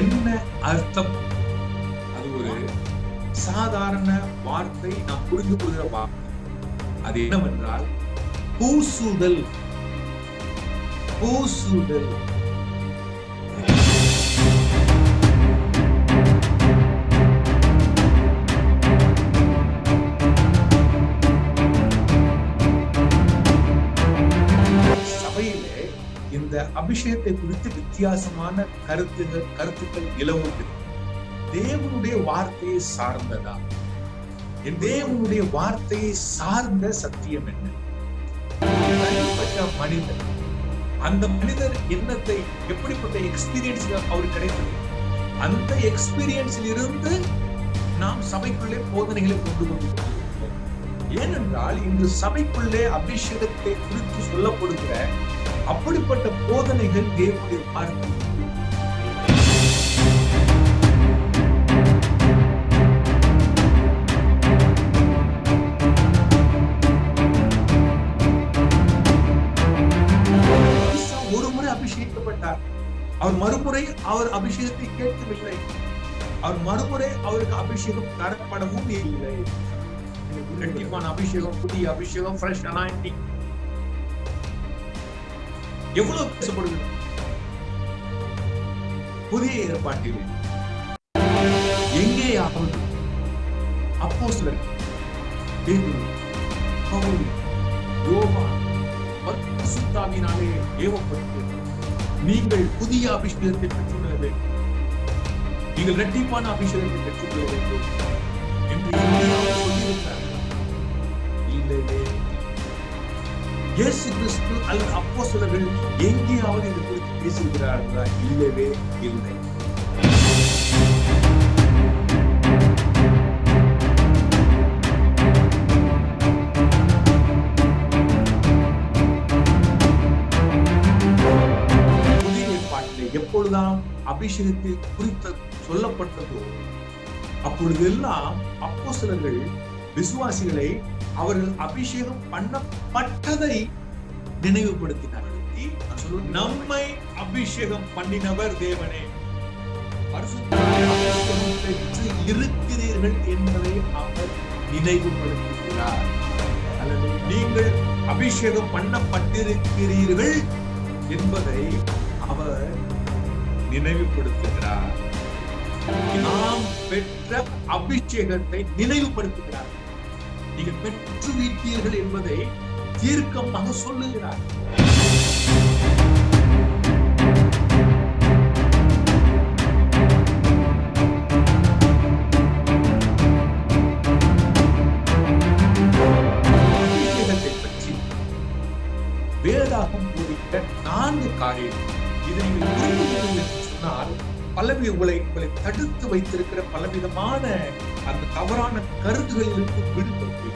என்ன அர்த்தம்? அது ஒரு சாதாரண வார்த்தை, நாம் புரிந்து கொள்கிற வார்த்தை. அது என்னவென்றால் பூசுதல். பூசுதல். சபையிலே இந்த அபிஷேகத்தை குறித்து வித்தியாசமான கருத்துக்கள் நிலவுகிறது. தேவனுடைய வார்த்தையை சார்ந்ததா? தேவனுடைய வார்த்தையை சார்ந்த சத்தியம் என்ன? மனிதர், அந்த மனிதர் என்னத்தை, எப்படிப்பட்ட எக்ஸ்பீரியன்ஸ் அவருக்கு கிடைத்தது, அந்த எக்ஸ்பீரியன்ஸில் இருந்து நாம் சபைக்குள்ளே போதனைகளை கொண்டு கொண்டிருக்கிறோம். ஏனென்றால் இன்று சபைக்குள்ளே அபிஷேகத்தை குறித்து சொல்லப்படுகிற அப்படிப்பட்ட போதனைகள் தேவனுடைய வார்த்தை. அபிஷேகிக்கப்பட்டார். அவர் மறுமுறை அவர் அபிஷேகத்தை கேட்கவில்லை. அவர் மறுமுறை அவருக்கு அபிஷேகம் தரப்படவும் இல்லை. இரட்டிப்பான அபிஷேகம், புதிய அபிஷேகம், ஃப்ரெஷ் அனாயிண்டிங் எவ்வளவு பேசப்படுகிறது புதிய ஏற்பாட்டில். எங்கேயாவது அப்போஸ்தலர் பேதுரு, பவுல், யோவான் பரிசுத்தாவினாலே ஏவப்பட்டு நீங்கள் புதிய அபிஷேகத்தை பெற்றுள்ள வேண்டும், நீங்கள் இரட்டிப்பான அபிஷேகத்தை பெற்றுள்ள வேண்டும் என்று சொல்லியிருக்கிறார்கள். இல்லவே இயேசு கிறிஸ்து அல்லது அப்போஸ்தலர்கள் எங்கேயாவது இது குறித்து பேசுகிறார்களா? இல்லவே இல்லை. எப்பொழுதாம் அபிஷேகத்தை குறித்து சொல்லப்பட்டதோ அப்பொழுதெல்லாம் அப்போஸ்தலர்கள் விசுவாசிகளை அவர்கள் அபிஷேகம் பண்ணப்பட்டதை நினைவுபடுத்தினார்கள். நம்மை அபிஷேகம் பண்ணினவர் தேவனே, பெற்று இருக்கிறீர்கள் என்பதை அவர் நினைவுபடுத்துகிறார். அல்லது நீங்கள் அபிஷேகம் பண்ணப்பட்டிருக்கிறீர்கள் என்பதை அவர் நினைவுபடுத்துகிறார். நாம் பெற்ற அபிஷேகத்தை நினைவுபடுத்துகிறார். நீங்கள் பெற்று விட்டீர்கள் என்பதை தீர்க்கமாக சொல்லுகிறார். அபிஷேகத்தை பற்றி வேதாகம் போதித்த 4 காரியங்கள். இதை நீங்கள் புரிந்து கொள்ளுங்கள் என்று சொன்னால் உங்களை தடுத்து வைத்திருக்கிற பலவிதமான அந்த தவறான கருத்துகளிலிருந்து விடுபட்டு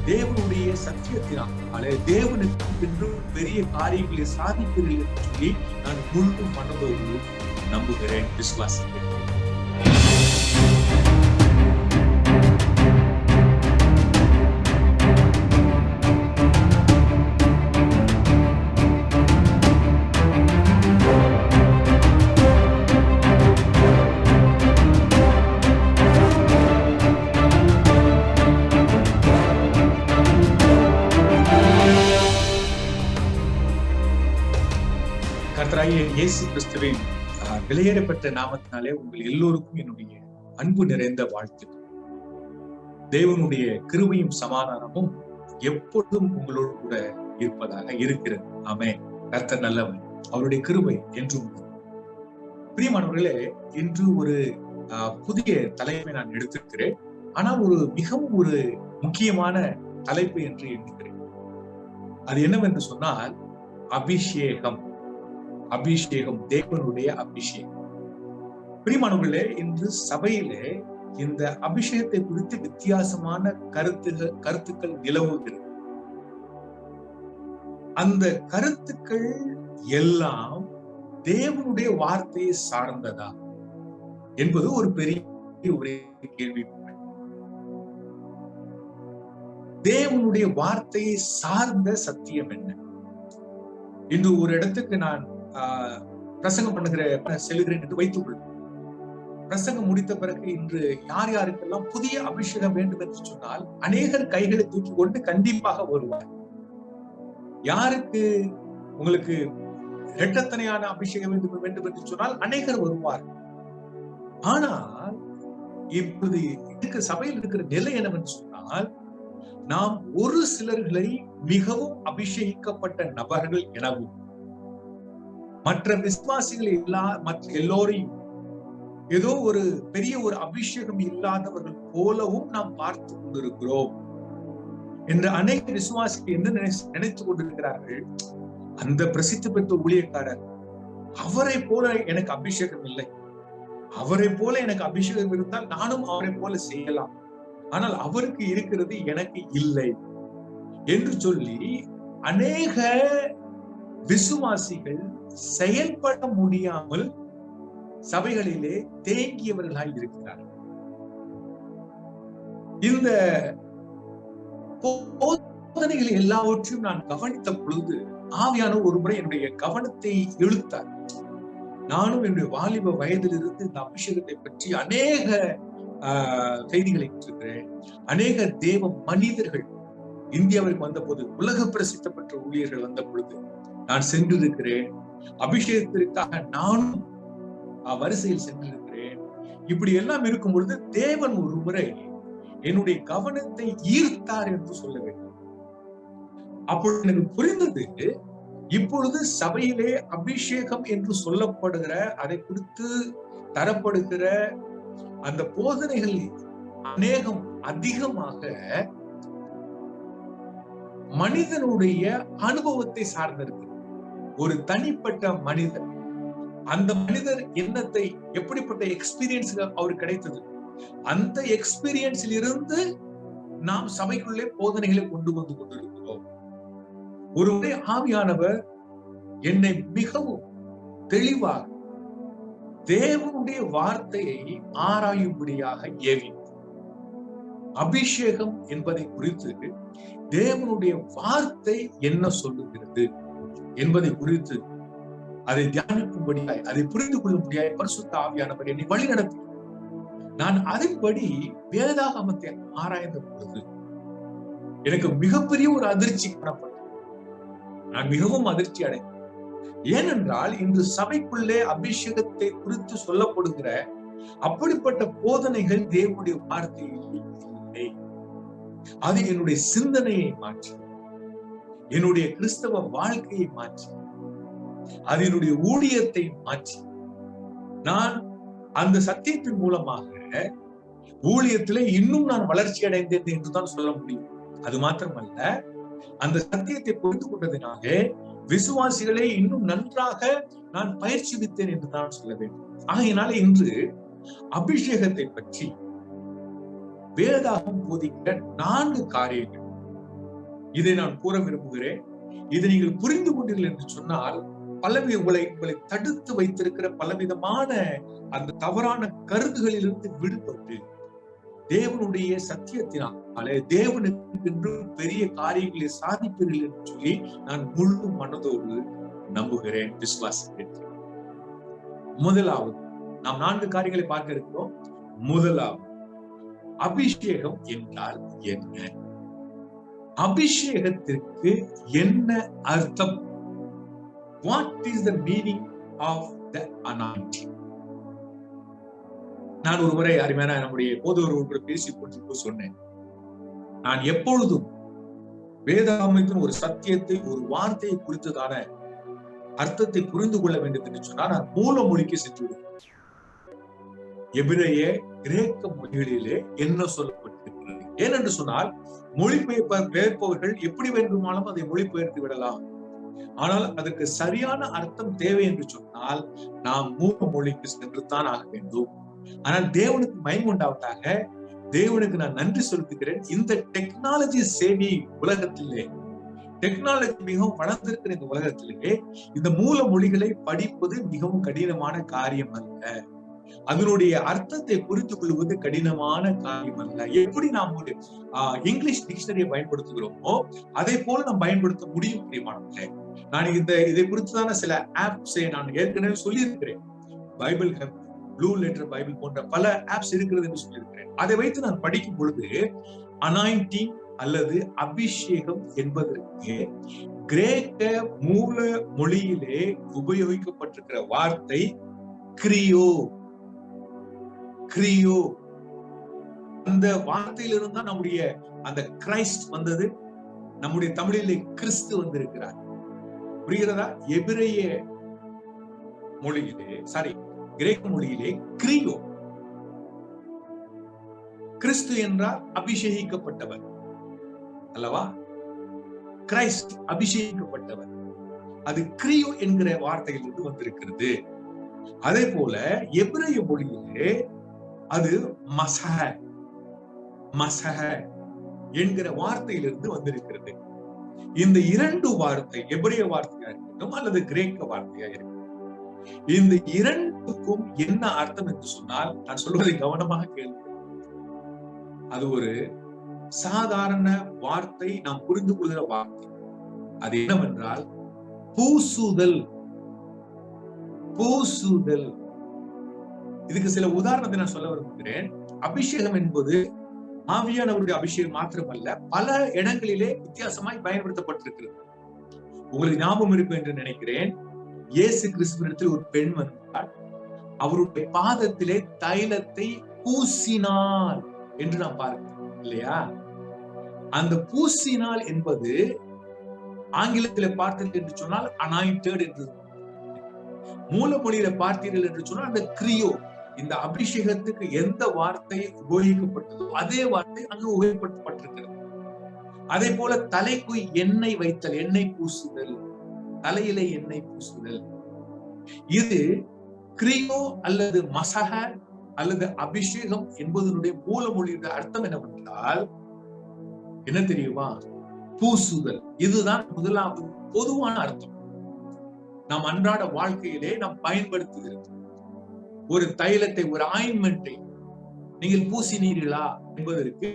தேவனுடைய சத்தியத்தினாலே தேவனுக்கு என்று பெரிய காரியங்களை சாதிப்பீர்கள் என்று சொல்லி நான் முழு மனதோடு நம்புகிறேன், விசுவாசிக்கிறேன். கர்த்தராகிய இயேசு கிறிஸ்துவின் விலையேறப்பட்ட நாமத்தினாலே உங்கள் எல்லோருக்கும் என்னுடைய அன்பு நிறைந்த வாழ்த்துக்கள். தேவனுடைய கிருபையும் சமாதானமும் எப்பொழுதும் உங்களோடு கூட இருப்பதாக இருக்கிறது. ஆமென். கர்த்தர் நல்லவர், அவருடைய கிருபை என்றும். பிரியமானவர்களே, இன்று ஒரு புதிய தலைப்பை நான் எடுத்திருக்கிறேன். ஆனால் மிகவும் ஒரு முக்கியமான தலைப்பு என்று எண்ணுகிறேன். அது என்னவென்று சொன்னால் அபிஷேகம். அபிஷேகம், தேவனுடைய அபிஷேகம். பிரியமானவர்களே, இன்று சபையிலே இந்த அபிஷேகத்தை குறித்து வித்தியாசமான கருத்துக்கள் நிலவுகிறது. அந்த கருத்துக்கள் எல்லாம் தேவனுடைய வார்த்தையை சார்ந்ததா என்பது ஒரு பெரிய கேள்வி. தேவனுடைய வார்த்தையை சார்ந்த சத்தியம் என்ன? இன்று ஒரு இடத்துக்கு நான் பிரசங்கம் பண்ணுகிற செல்கிறேன் என்று வைத்துக் கொள்ளும். பிரசங்கம் முடித்த பிறகு இன்று யார் யாருக்கெல்லாம் புதிய அபிஷேகம் வேண்டும் என்று சொன்னால் அநேகர் கைகளை தூக்கி கொண்டு கண்டிப்பாக வருவார். யாருக்கு உங்களுக்கு இரட்டத்தனையான அபிஷேகம் வேண்டும் என்று சொன்னால் அநேகர் வருவார். ஆனால் இப்போது இருக்கிற சபையில் இருக்கிற நிலை என்னவென்று சொன்னால், நாம் ஒரு சிலர்களை மிகவும் அபிஷேகிக்கப்பட்ட நபர்கள் எனவும் மற்ற விசுவாசிகள் மற்ற எல்லோரையும் ஏதோ ஒரு பெரிய ஒரு அபிஷேகம் இல்லாதவர்கள் போலவும் நாம் பார்த்து கொண்டிருக்கிறோம் என்று அநேக விசுவாசிகள் என்ன நினைத்துக் கொண்டிருக்கிறார்கள். அந்த பிரசித்தி பெற்ற ஊழியக்காரர், அவரை போல எனக்கு அபிஷேகம் இல்லை, அவரை போல எனக்கு அபிஷேகம் இருந்தால் நானும் அவரை போல செய்யலாம், ஆனால் அவருக்கு இருக்கிறது எனக்கு இல்லை என்று சொல்லி அநேக விசுவாசிகள் செயல்பட முடியாமல் சபைகளிலே தேங்கியவர்களாய் இருக்கிறார்கள். இந்த போதனைகள் எல்லாவற்றையும் நான் கவனித்த பொழுது ஆவியான ஒரு முறை என்னுடைய கவனத்தை இழுத்தார். நானும் என்னுடைய வாலிப வயதிலிருந்து இந்த அபிஷேகத்தை பற்றி அநேக செய்திகளை கேட்டிருக்கிறேன். அநேக தேவ மனிதர்கள் இந்தியாவிற்கு வந்த போது, உலக பிரசித்த பெற்ற ஊழியர்கள் வந்த பொழுது நான் சென்றிருக்கிறேன். அபிஷேகத்திற்காக நானும் வரிசையில் சென்றிருக்கிறேன். இப்படி எல்லாம் இருக்கும் பொழுது தேவன் ஒரு முறை என்னுடைய கவனத்தை ஈர்த்தார் என்று சொல்ல வேண்டும். அப்பொழுது எனக்கு புரிந்தது, இப்பொழுது சபையிலே அபிஷேகம் என்று சொல்லப்படுகிற, அதை குறித்து தரப்படுகிற அந்த போதனைகள் அநேகம் அதிகமாக மனிதனுடைய அனுபவத்தை சார்ந்திருக்கு. ஒரு தனிப்பட்ட மனிதன், அந்த மனிதர் என்னத்தை, எப்படிப்பட்ட எக்ஸ்பீரியன்ஸ் அவருக்கு கிடைத்தது, அந்த எக்ஸ்பீரியன்ஸில் இருந்து நாம் சபைக்குள்ளே போதனைகளை கொண்டு வந்து கொண்டிருக்கிறோம். ஒருமுறை ஆவியானவர் என்னை மிகவும் தெளிவாக தேவனுடைய வார்த்தையை ஆராயும்படியாக ஏவி, அபிஷேகம் என்பதை குறித்து தேவனுடைய வார்த்தை என்ன சொல்லுகிறது என்பதை குறித்து அதை தியானிக்கும்படியாய், அதை புரிந்து கொள்ளும்படியாய் பரிசுத்த ஆவியானவர் என்னை வழி நடத்தி, நான் அதன்படி வேதாகமத்தை ஆராய்ந்த பொழுது எனக்கு மிகப்பெரிய ஒரு அதிர்ச்சி காணப்பட்டது. நான் மிகவும் அதிர்ச்சி அடைந்தேன். ஏனென்றால் இன்று சபைக்குள்ளே அபிஷேகத்தை குறித்து சொல்லப்படுகிற அப்படிப்பட்ட போதனைகள் தேவனுடைய வார்த்தையில் இல்லை. அது என்னுடைய சிந்தனையை மாற்றி, என்னுடைய கிறிஸ்தவ வாழ்க்கையை மாற்றி, அது என்னுடைய ஊழியத்தை மாற்றி, நான் அந்த சத்தியத்தின் மூலமாக ஊழியத்திலே இன்னும் நான் வளர்ச்சி அடைந்தேன் என்றுதான் சொல்ல முடியும். அது மாத்திரமல்ல, அந்த சத்தியத்தை புரிந்து கொண்டதினாலே விசுவாசிகளை இன்னும் நன்றாக நான் பயிற்சிவித்தேன் என்று தான் சொல்ல வேண்டும். ஆகையினால இன்று அபிஷேகத்தை பற்றி வேதாகம் போதிக்கிற 4 காரியங்கள், இதை நான் கூற விரும்புகிறேன். இதை நீங்கள் புரிந்து கொண்டீர்கள் என்று சொன்னால் உங்களை தடுத்து வைத்திருக்கிற பலவிதமான அந்த தவறான கருத்துகளிலிருந்து விடுபட்டு தேவனுடைய சத்தியத்தினாலே தேவனுக்கு பெரிய காரியங்களை சாதிப்பீர்கள் என்று சொல்லி நான் முழு மனதோடு நம்புகிறேன், விசுவாசிக்கிறேன். முதலாவது, நாம் 4 காரியங்களை பார்க்க இருக்கிறோம். முதலாவது, அபிஷேகம் என்றால் என்ன? அபிஷேகத்திற்கு என்ன அர்த்தம்? What is the meaning of the anointing? நான் ஒரு முறை அருமையான நம்முடைய போதகரோடு பேசிக் கொண்டு சொன்னேன், நான் எப்பொழுதும் வேதாகமத்தின் ஒரு சத்தியத்தை, ஒரு வார்த்தையை குறித்ததான அர்த்தத்தை புரிந்து கொள்ள வேண்டும் என்று சொன்னால் நான் மூல மொழிக்கு சென்று விடுவேன். எபிரேய, கிரேக்க மொழிகளிலே என்ன சொல்லப்பட்டிருக்கிறது? ஏனென்று சொன்னால் மொழிபெயர்ப்பவர்கள் எப்படி வேண்டுமானாலும் அதை மொழிபெயர்த்து விடலாம். ஆனால் அதற்கு சரியான அர்த்தம் தேவை என்று சொன்னால் நாம் மூல மொழிக்கு சென்றுதான் ஆக வேண்டும். ஆனால் தேவனுக்கு மகிமை உண்டாவதாக, தேவனுக்கு நான் நன்றி செலுத்துகிறேன். இந்த டெக்னாலஜி சேவை உலகத்திலே, டெக்னாலஜி மிகவும் வளர்ந்திருக்கிற இந்த உலகத்திலே இந்த மூல மொழிகளை படிப்பது மிகவும் கடினமான காரியம் அல்ல. அதனுடைய அர்த்தத்தை புரிந்து கொள்வது கடினமான காரியம் அல்ல. எப்படி நாம் இங்கிலீஷ் டிக்ஷனரியை பயன்படுத்துகிறோமோ அதை போல நாம் பயன்படுத்த முடியும் பிரியமானவர்களே. நான் இதை குறித்துதான சில ஆப்ஸை நான் ஏற்கனவே சொல்லியிருக்கிறேன். Bible hub, blue letter Bible போன்ற பல ஆப்ஸ் இருக்கிறது என்று சொல்லியிருக்கிறேன். அதை வைத்து நான் படிக்கும் பொழுது அனாயிண்டிங் அல்லது அபிஷேகம் என்பதற்கு கிரேக்க மூல மொழியிலே உபயோகிக்கப்பட்டிருக்கிற வார்த்தை கிரியோ. கிரியோ அந்த வார்த்தையிலிருந்து தான் நம்முடைய அந்த கிரைஸ்ட் வந்தது. நம்முடைய தமிழிலே கிறிஸ்து வந்திருக்கிறார். புரிகிறதா? எபிரேய மொழியிலே, கிரேக்க மொழியிலே கிரியோ. கிறிஸ்து என்றால் அபிஷேகிக்கப்பட்டவர் அல்லவா? கிரைஸ்ட் அபிஷேகிக்கப்பட்டவர். அது கிரியோ என்கிற வார்த்தையிலிருந்து வந்திருக்கிறது. அதே போல எபிரேய மொழியிலே அது மசஹ என்கிற வார்த்தையிலிருந்து வந்திருக்கிறது. இந்த இரண்டு வார்த்தை எபிரேய வார்த்தையா இருக்கட்டும் அல்லது கிரேக்க வார்த்தையா இருக்கட்டும், இந்த இரண்டுக்கும் என்ன அர்த்தம் என்று சொன்னால், நான் சொல்வதை கவனமாக கேள்வி, அது ஒரு சாதாரண வார்த்தை, நாம் புரிந்து கொள்கிற வார்த்தை. அது என்னவென்றால் பூசுதல். பூசுதல். இதுக்கு சில உதாரணத்தை நான் சொல்ல விரும்புகிறேன். அபிஷேகம் என்பது ஆவியானவருடைய அபிஷேகம் மாத்திரமல்ல, பல இடங்களிலே வித்தியாசமாய் பயன்படுத்தப்பட்டிருக்கிறது. உங்களுக்கு ஞாபகம் இருக்கும் என்று நினைக்கிறேன். இயேசு கிறிஸ்துவிடத்தில் ஒரு பெண் வந்தார். அவருடைய பாதத்திலே தைலத்தை பூசினாள் என்று நாம் பார்க்கிறோம் இல்லையா? அந்த பூசினாள் என்பது ஆங்கிலத்திலே பார்த்தீர்கள் என்று சொன்னால் அனாயிண்டட் என்று, மூல மொழியில பார்த்தீர்கள் என்று சொன்னால் அந்த கிரியோ. இந்த அபிஷேகத்துக்கு எந்த வார்த்தை உபயோகிக்கப்பட்டதோ அதே வார்த்தை அங்கு உபயோகப்படுத்தப்பட்டிருக்கிறது. அதே போல தலைக்கு எண்ணெய் வைத்தல், எண்ணெய் பூசுதல், தலையிலே எண்ணெய் பூசுதல். இது கிரியோ அல்லது மசஹ அல்லது அபிஷேகம் என்பதனுடைய மூல மொழியுடைய அர்த்தம் என்னவென்றால் என்ன தெரியுமா? பூசுதல். இதுதான் முதலாவது பொதுவான அர்த்தம். நாம் அன்றாட வாழ்க்கையிலே நாம் பயன்படுத்துகிறது. ஒரு தைலத்தை, ஒரு ஆயின்மெண்டை நீங்கள் பூசினீர்களா என்பதற்கு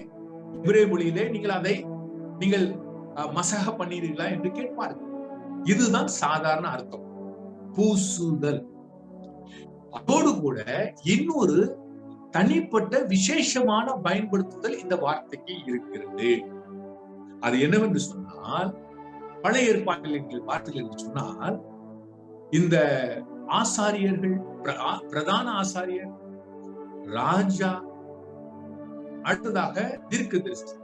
எபிரேய மொழியிலே நீங்கள் மசஹ பண்ணீர்களா என்று கேட்பார்கள். இதுதான் சாதாரண அர்த்தம், பூசுதல். அதோடு கூட இன்னொரு தனிப்பட்ட விசேஷமான பயன்படுத்துதல் இந்த வார்த்தைக்கு இருக்கிறது. அது என்னவென்று சொன்னால், பழைய ஏற்பாட்டில் நீங்கள் பார்த்தீர்கள் என்று சொன்னால், இந்த ஆசாரியர்கள், பிரதான ஆசாரியர், ராஜா, அடுத்ததாக தீர்க்கதரிசி,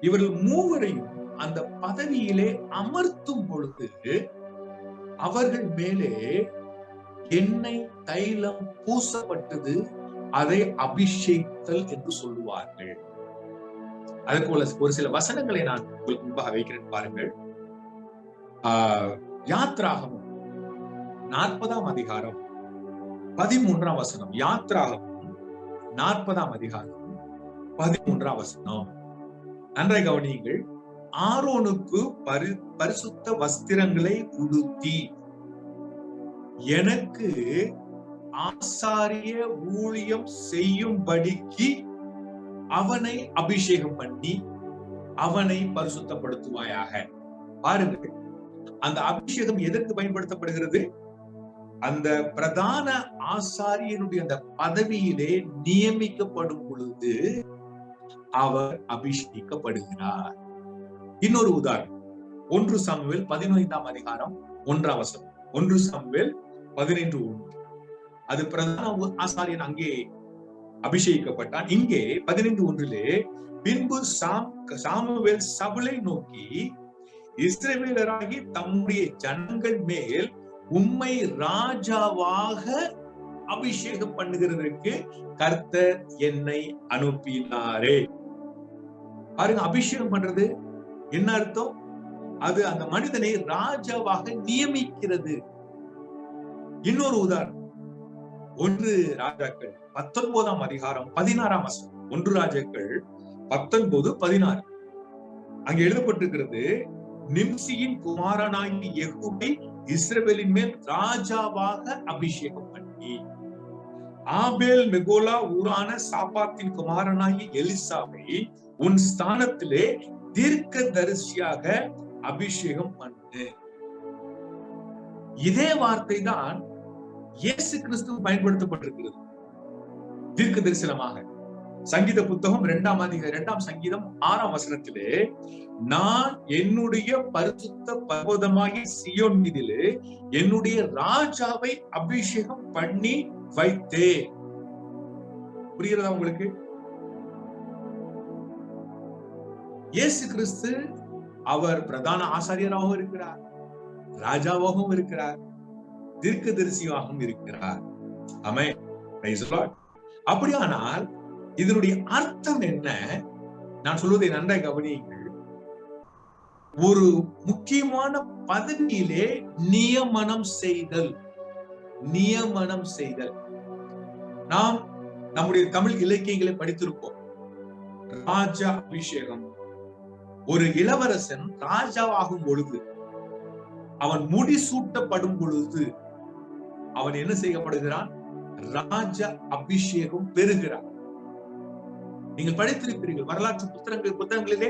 இவர்கள் மூவரையும் அந்த பதவியிலே அமர்த்தும் பொழுது அவர்கள் மேலே எண்ணெய் தைலம் பூசப்பட்டது. அதை அபிஷேகித்தல் என்று சொல்லுவார்கள். அதுபோல ஒரு சில வசனங்களை நான் உங்களுக்கு முன்பாக வைக்கிறேன் பாருங்கள். யாத்ராகமம் 40ஆம் அதிகாரம் 13ஆம் வசனம். யாத்ராகமம் 40ஆம் அதிகாரம் 13ஆம் வசனம். நன்றாய் கவனியுங்கள். ஆரோனுக்கு பரிசுத்த வஸ்திரங்களை உடுத்தி எனக்கு ஆசாரிய ஊழியம் செய்யும்படிக்கு அவனை அபிஷேகம் பண்ணி அவனை பரிசுத்தப்படுத்துவாயாக. பாருங்கள், அந்த அபிஷேகம் எதற்கு பயன்படுத்தப்படுகிறது? அந்த பிரதான ஆசாரியனுடைய அந்த பதவியிலே நியமிக்கப்படும் பொழுது அவர் அபிஷேகிக்கப்படுகிறார். இன்னொரு உதாரணம், 1 சாமுவேல் 15ஆம் அதிகாரம் 1ஆம் வசனம். 1 சாமுவேல் 15:1. அது பிரதான ஆசாரியன் அங்கே அபிஷேகிக்கப்பட்டான். இங்கே 15:1 பின்பு சாமுவேல் சவுலை நோக்கி, இஸ்ரவேலராகி தம்முடைய ஜனங்கள் மேல் உம்மை ராஜாவாக அபிஷேகம் பண்ணுகிறதற்கு கர்த்தர் என்னை அனுப்பினாரே. பாருங்க, அபிஷேகம் பண்றது என்ன அர்த்தம்? அது அந்த மனிதனை ராஜாவாக நியமிக்கிறது. இன்னொரு உதாரணம், 1 ராஜாக்கள் 19ஆம் அதிகாரம் 16ஆம் வசனம். 1 ராஜாக்கள் 19:16. அங்கே எழுதப்பட்டிருக்கிறது, நிம்சியின் குமாரனாகி யெகூவை இஸ்ரவேலின் மேல் ராஜாவாக அபிஷேகம் பண்ணி, ஆபேல் மெகோலா ஊரான சாபாத்தின் குமாரனாகி எலிசாவை உன் ஸ்தானத்திலே தீர்க்க தரிசியாக அபிஷேகம் பண்ணு. இதே வார்த்தை தான் இயேசு கிறிஸ்து பயன்படுத்தப்பட்டிருக்கிறது தீர்க்க தரிசனமாக. சங்கீத புத்தகம் 2 சங்கீதம் 6 வசனத்திலே, நான் என்னுடைய பரிசுத்த பர்வதமாகிய சீயோன் மீதிலே என்னுடைய ராஜாவை அபிஷேகம் பண்ணி வைத்தேன். புரிகிறதா உங்களுக்கு? இயேசு கிறிஸ்து அவர் பிரதான ஆசாரியராகவும் இருக்கிறார், ராஜாவாகவும் இருக்கிறார், தீர்க்கதரிசியாகவும் இருக்கிறார். ஆமென். Praise the Lord. அப்படியானால் இதனுடைய அர்த்தம் என்ன? நான் சொல்வதை நன்றாய் கவனியுங்கள். ஒரு முக்கியமான பதவியிலே நியமனம் செய்தல். நியமனம் செய்தல். நாம் நம்முடைய தமிழ் இலக்கியங்களை படித்திருப்போம். ராஜா அபிஷேகம். ஒரு இளவரசன் ராஜாவாகும் பொழுது, அவன் முடிசூட்டப்படும் பொழுது அவன் என்ன செய்யப்படுகிறான்? ராஜ அபிஷேகம் பெறுகிறான். நீங்கள் படித்திருப்பீர்கள், வரலாற்று புத்தகங்களிலே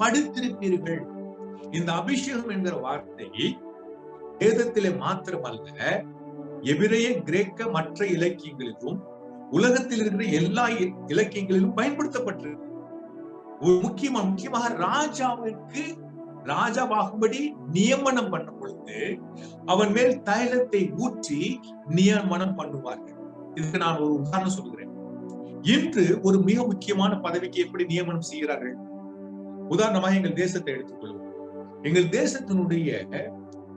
படித்திருப்பீர்கள். இந்த அபிஷேகம் என்கிற வார்த்தை வேதத்திலே மாத்திரமல்ல, எபிரேய, கிரேக்க மற்ற இலக்கியங்களிலும் உலகத்தில் இருக்கிற எல்லா இலக்கியங்களிலும் பயன்படுத்தப்பட்டிருக்கு. ஒரு முக்கியமாக ராஜாவிற்கு ராஜாவாகும்படி நியமனம் பண்ணும் பொழுது அவன் மேல் தைலத்தை ஊற்றி நியமனம் பண்ணுவார்கள். இதுக்கு நான் ஒரு உதாரணம் சொல்கிறேன். இன்று ஒரு மிக முக்கியமான பதவிக்கு எப்படி நியமனம் செய்கிறார்கள்? உதாரணமாக எங்கள் தேசத்தை எடுத்துக்கொள்வோம். எங்கள் தேசத்தினுடைய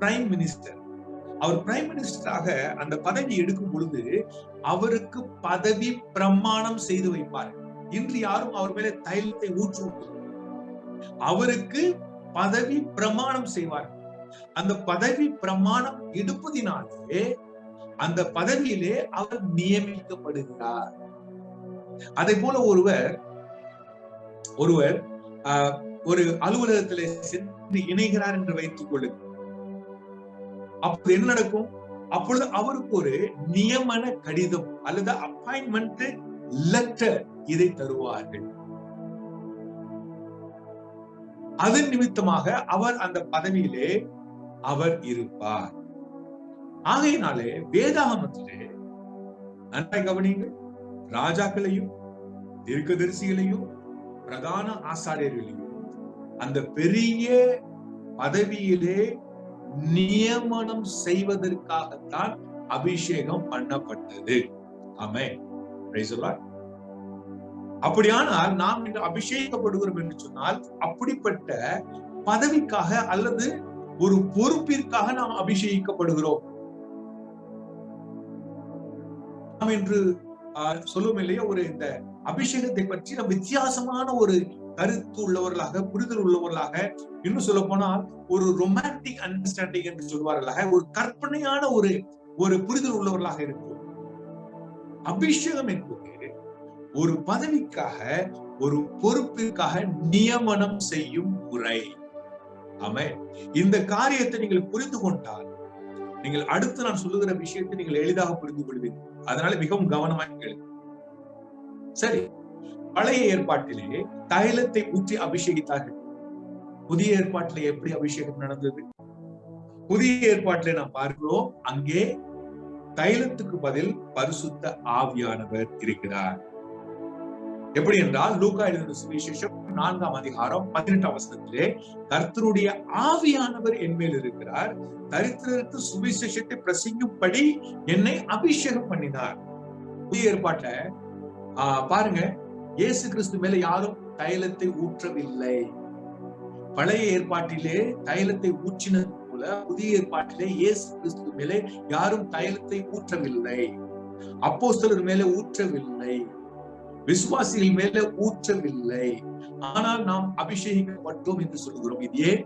பிரைம் மினிஸ்டர், அவர் பிரைம் மினிஸ்டராக அந்த பதவி எடுக்கும் பொழுது அவருக்கு பதவி பிரமாணம் செய்து வைப்பார்கள். இன்று யாரும் அவர் மேலே தைலத்தை ஊற்றுவது, அவருக்கு பதவி பிரமாணம் செய்வார்கள். அந்த பதவி பிரமாணம் எடுப்பதினாலே அந்த பதவியிலே அவர் நியமிக்கப்படுகிறார். அதை போல ஒருவர் ஒரு அலுவலகத்திலே சென்று இணைகிறார் என்று வைத்துக் கொள்ளுங்கள். அப்போது என்ன நடக்கும்? அப்பொழுது அவருக்கு ஒரு நியமன கடிதம் அல்லது அப்பாயின்மெண்ட் லெட்டர் இதை தருவார்கள். அதன் நிமித்தமாக அவர் அந்த பதவியிலே அவர் இருப்பார். ஆகையினாலே வேதாகமத்திலே நன்றாய் கவனியுங்கள், ராஜாக்களையும் தீர்க்கதரிசிகளையும் பிரதான ஆசாரியர்களையும் அந்த பெரிய பதவியிலே நியமனம் செய்வதற்காகத்தான் அபிஷேகம் பண்ணப்பட்டது. ஆமென். Praise the Lord. அப்படியானால் நாம் இன்று அபிஷேகப்படுகிறோம் என்று சொன்னால் அப்படிப்பட்ட பதவிக்காக அல்லது ஒரு பொறுப்பிற்காக நாம் அபிஷேகிக்கப்படுகிறோம். நாம் இன்று சொல்லுவோம் இல்லையா, ஒரு இந்த அபிஷேகத்தை பற்றி நம்ம வித்தியாசமான ஒரு கருத்து உள்ளவர்களாக, புரிதல் உள்ளவர்களாக, இன்னும் சொல்ல போனால் ஒரு ரொமான்டிக் அண்டர்ஸ்டாண்டிங் என்று சொல்வார்களாக, ஒரு கற்பனையான ஒரு புரிதல் உள்ளவர்களாக இருக்கும். அபிஷேகம் என்பது ஒரு பதவிக்காக, ஒரு பொறுப்பிற்காக நியமனம் செய்யும் முறை. ஆமென். இந்த காரியத்தை நீங்கள் புரிந்து கொண்டால் நீங்கள் அடுத்து நான் சொல்லுகிற விஷயத்தை நீங்கள் எளிதாக புரிந்து கொள்வீர்கள். அதனால மிகவும் கவனமாக கேளுங்க. சரி, பழைய ஏற்பாட்டிலே தைலத்தை ஊற்றி அபிஷேகித்தார்கள். புதிய ஏற்பாட்டிலே எப்படி அபிஷேகம் நடந்தது? புதிய ஏற்பாட்டிலே நாம் பார்க்கிறோம், அங்கே தைலத்துக்கு பதில் பரிசுத்த ஆவியானவர் இருக்கிறார். எப்படி என்றால், லூக்கா எழுதின சுவிசேஷம் 4ஆம் அதிகாரம் 18ஆம் வசனத்திலே, கர்த்தருடைய ஆவியானவர் என் மேல் இருக்கிறார், தரித்திரருக்கு சுவிசேஷத்தை பிரசங்கிக்கும்படி என்னை அபிஷேகம் பண்ணினார். புதிய ஏற்பாட்டை பாருங்க, இயேசு கிறிஸ்து மேல யாரும் தைலத்தை ஊற்றவில்லை. பழைய ஏற்பாட்டிலே தைலத்தை ஊற்றினது போல புதிய ஏற்பாட்டிலே இயேசு கிறிஸ்து மேலே யாரும் தைலத்தை ஊற்றவில்லை. அப்போஸ்தலர் மேல ஊற்றவில்லை, விசுவாசிகள் மேல ஊற்றவில்லை. ஆனால் நாம் அபிஷேகிக்கப்பட்டோம் என்று சொல்கிறோம். இது ஏன்?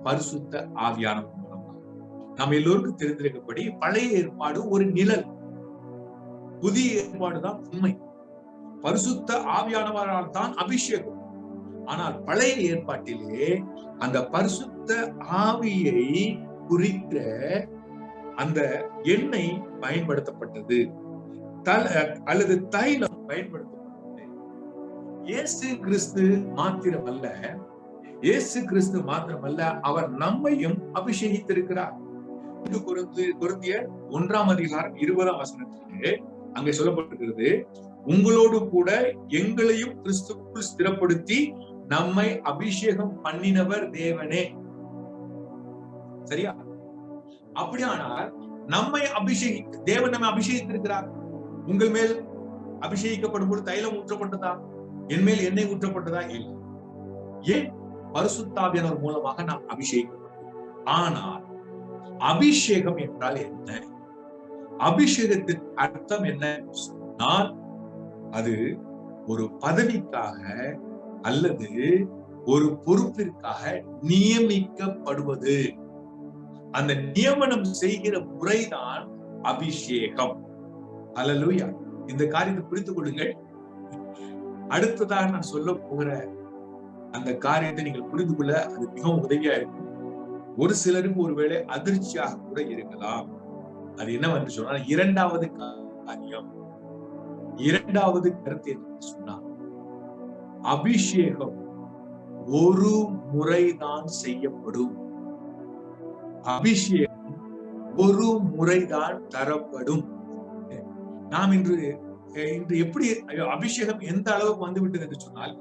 பரிசுத்த ஆவியானவர் மூலமாக. நாம் எல்லோருக்கும் தெரிந்திருக்கப்படி பழைய ஏற்பாடு ஒரு நிழல், புதிய ஏற்பாடுதான் உண்மை. பரிசுத்த ஆவியானவரால் தான் அபிஷேகம். ஆனால் பழைய ஏற்பாட்டிலே அந்த பரிசுத்த ஆவியை குறித்த அந்த எண்ணெய் பயன்படுத்தப்பட்டது, அல்லது தைலம் பயன்படுத்தப்பட்டது. இயேசு கிறிஸ்து மாத்திரமல்ல, அவர் நம்மையும் அபிஷேகித்திருக்கிறார். கொரிந்தியர் 1:20 அங்கே சொல்லப்பட்டிருக்கிறது, உங்களோடு கூட எங்களையும் கிறிஸ்துவுக்குள் ஸ்திரப்படுத்தி நம்மை அபிஷேகம் பண்ணினவர் தேவனே. சரியா? அப்படியானால் நம்மை தேவன் நம்மை அபிஷேகித்திருக்கிறார். உங்கள் மேல் அபிஷேகிக்கப்படும் போது தைலம் ஊற்றப்பட்டதா? என் மேல் எண்ணெய் ஊற்றப்பட்டதா? இல்லை. ஏன்? பரிசுத்தாவியானவர் மூலமாக நாம் அபிஷேகிக்கப்பட்டோம். ஆனால் அபிஷேகம் என்றால் என்ன? அபிஷேகத்தின் அர்த்தம் என்ன சொன்னால், அது ஒரு பதவிக்காக அல்லது ஒரு பொறுப்பிற்காக நியமிக்கப்படுவது. அந்த நியமனம் செய்கிற முறைதான் அபிஷேகம். அல்லேலூயா. இந்த காரியத்தை புரிந்து கொள்ளுங்கள். அடுத்ததாக நான் சொல்ல போகிற அந்த காரியத்தை நீங்கள் புரிந்து கொள்ள அது மிகவும் உதவியா இருக்கும். ஒரு சிலருக்கு ஒருவேளை அதிர்ச்சியாக கூட இருக்கலாம். அது என்னவென்று சொன்னால், இரண்டாவது காரியம், இரண்டாவது கருத்து என்று சொன்னால், அபிஷேகம் ஒரு முறைதான் செய்யப்படும். அபிஷேகம் ஒரு முறைதான் தரப்படும். நாம் இன்று எப்படி அபிஷேகம் எந்த அளவுக்கு வந்துவிட்டது என்று சொன்னால்,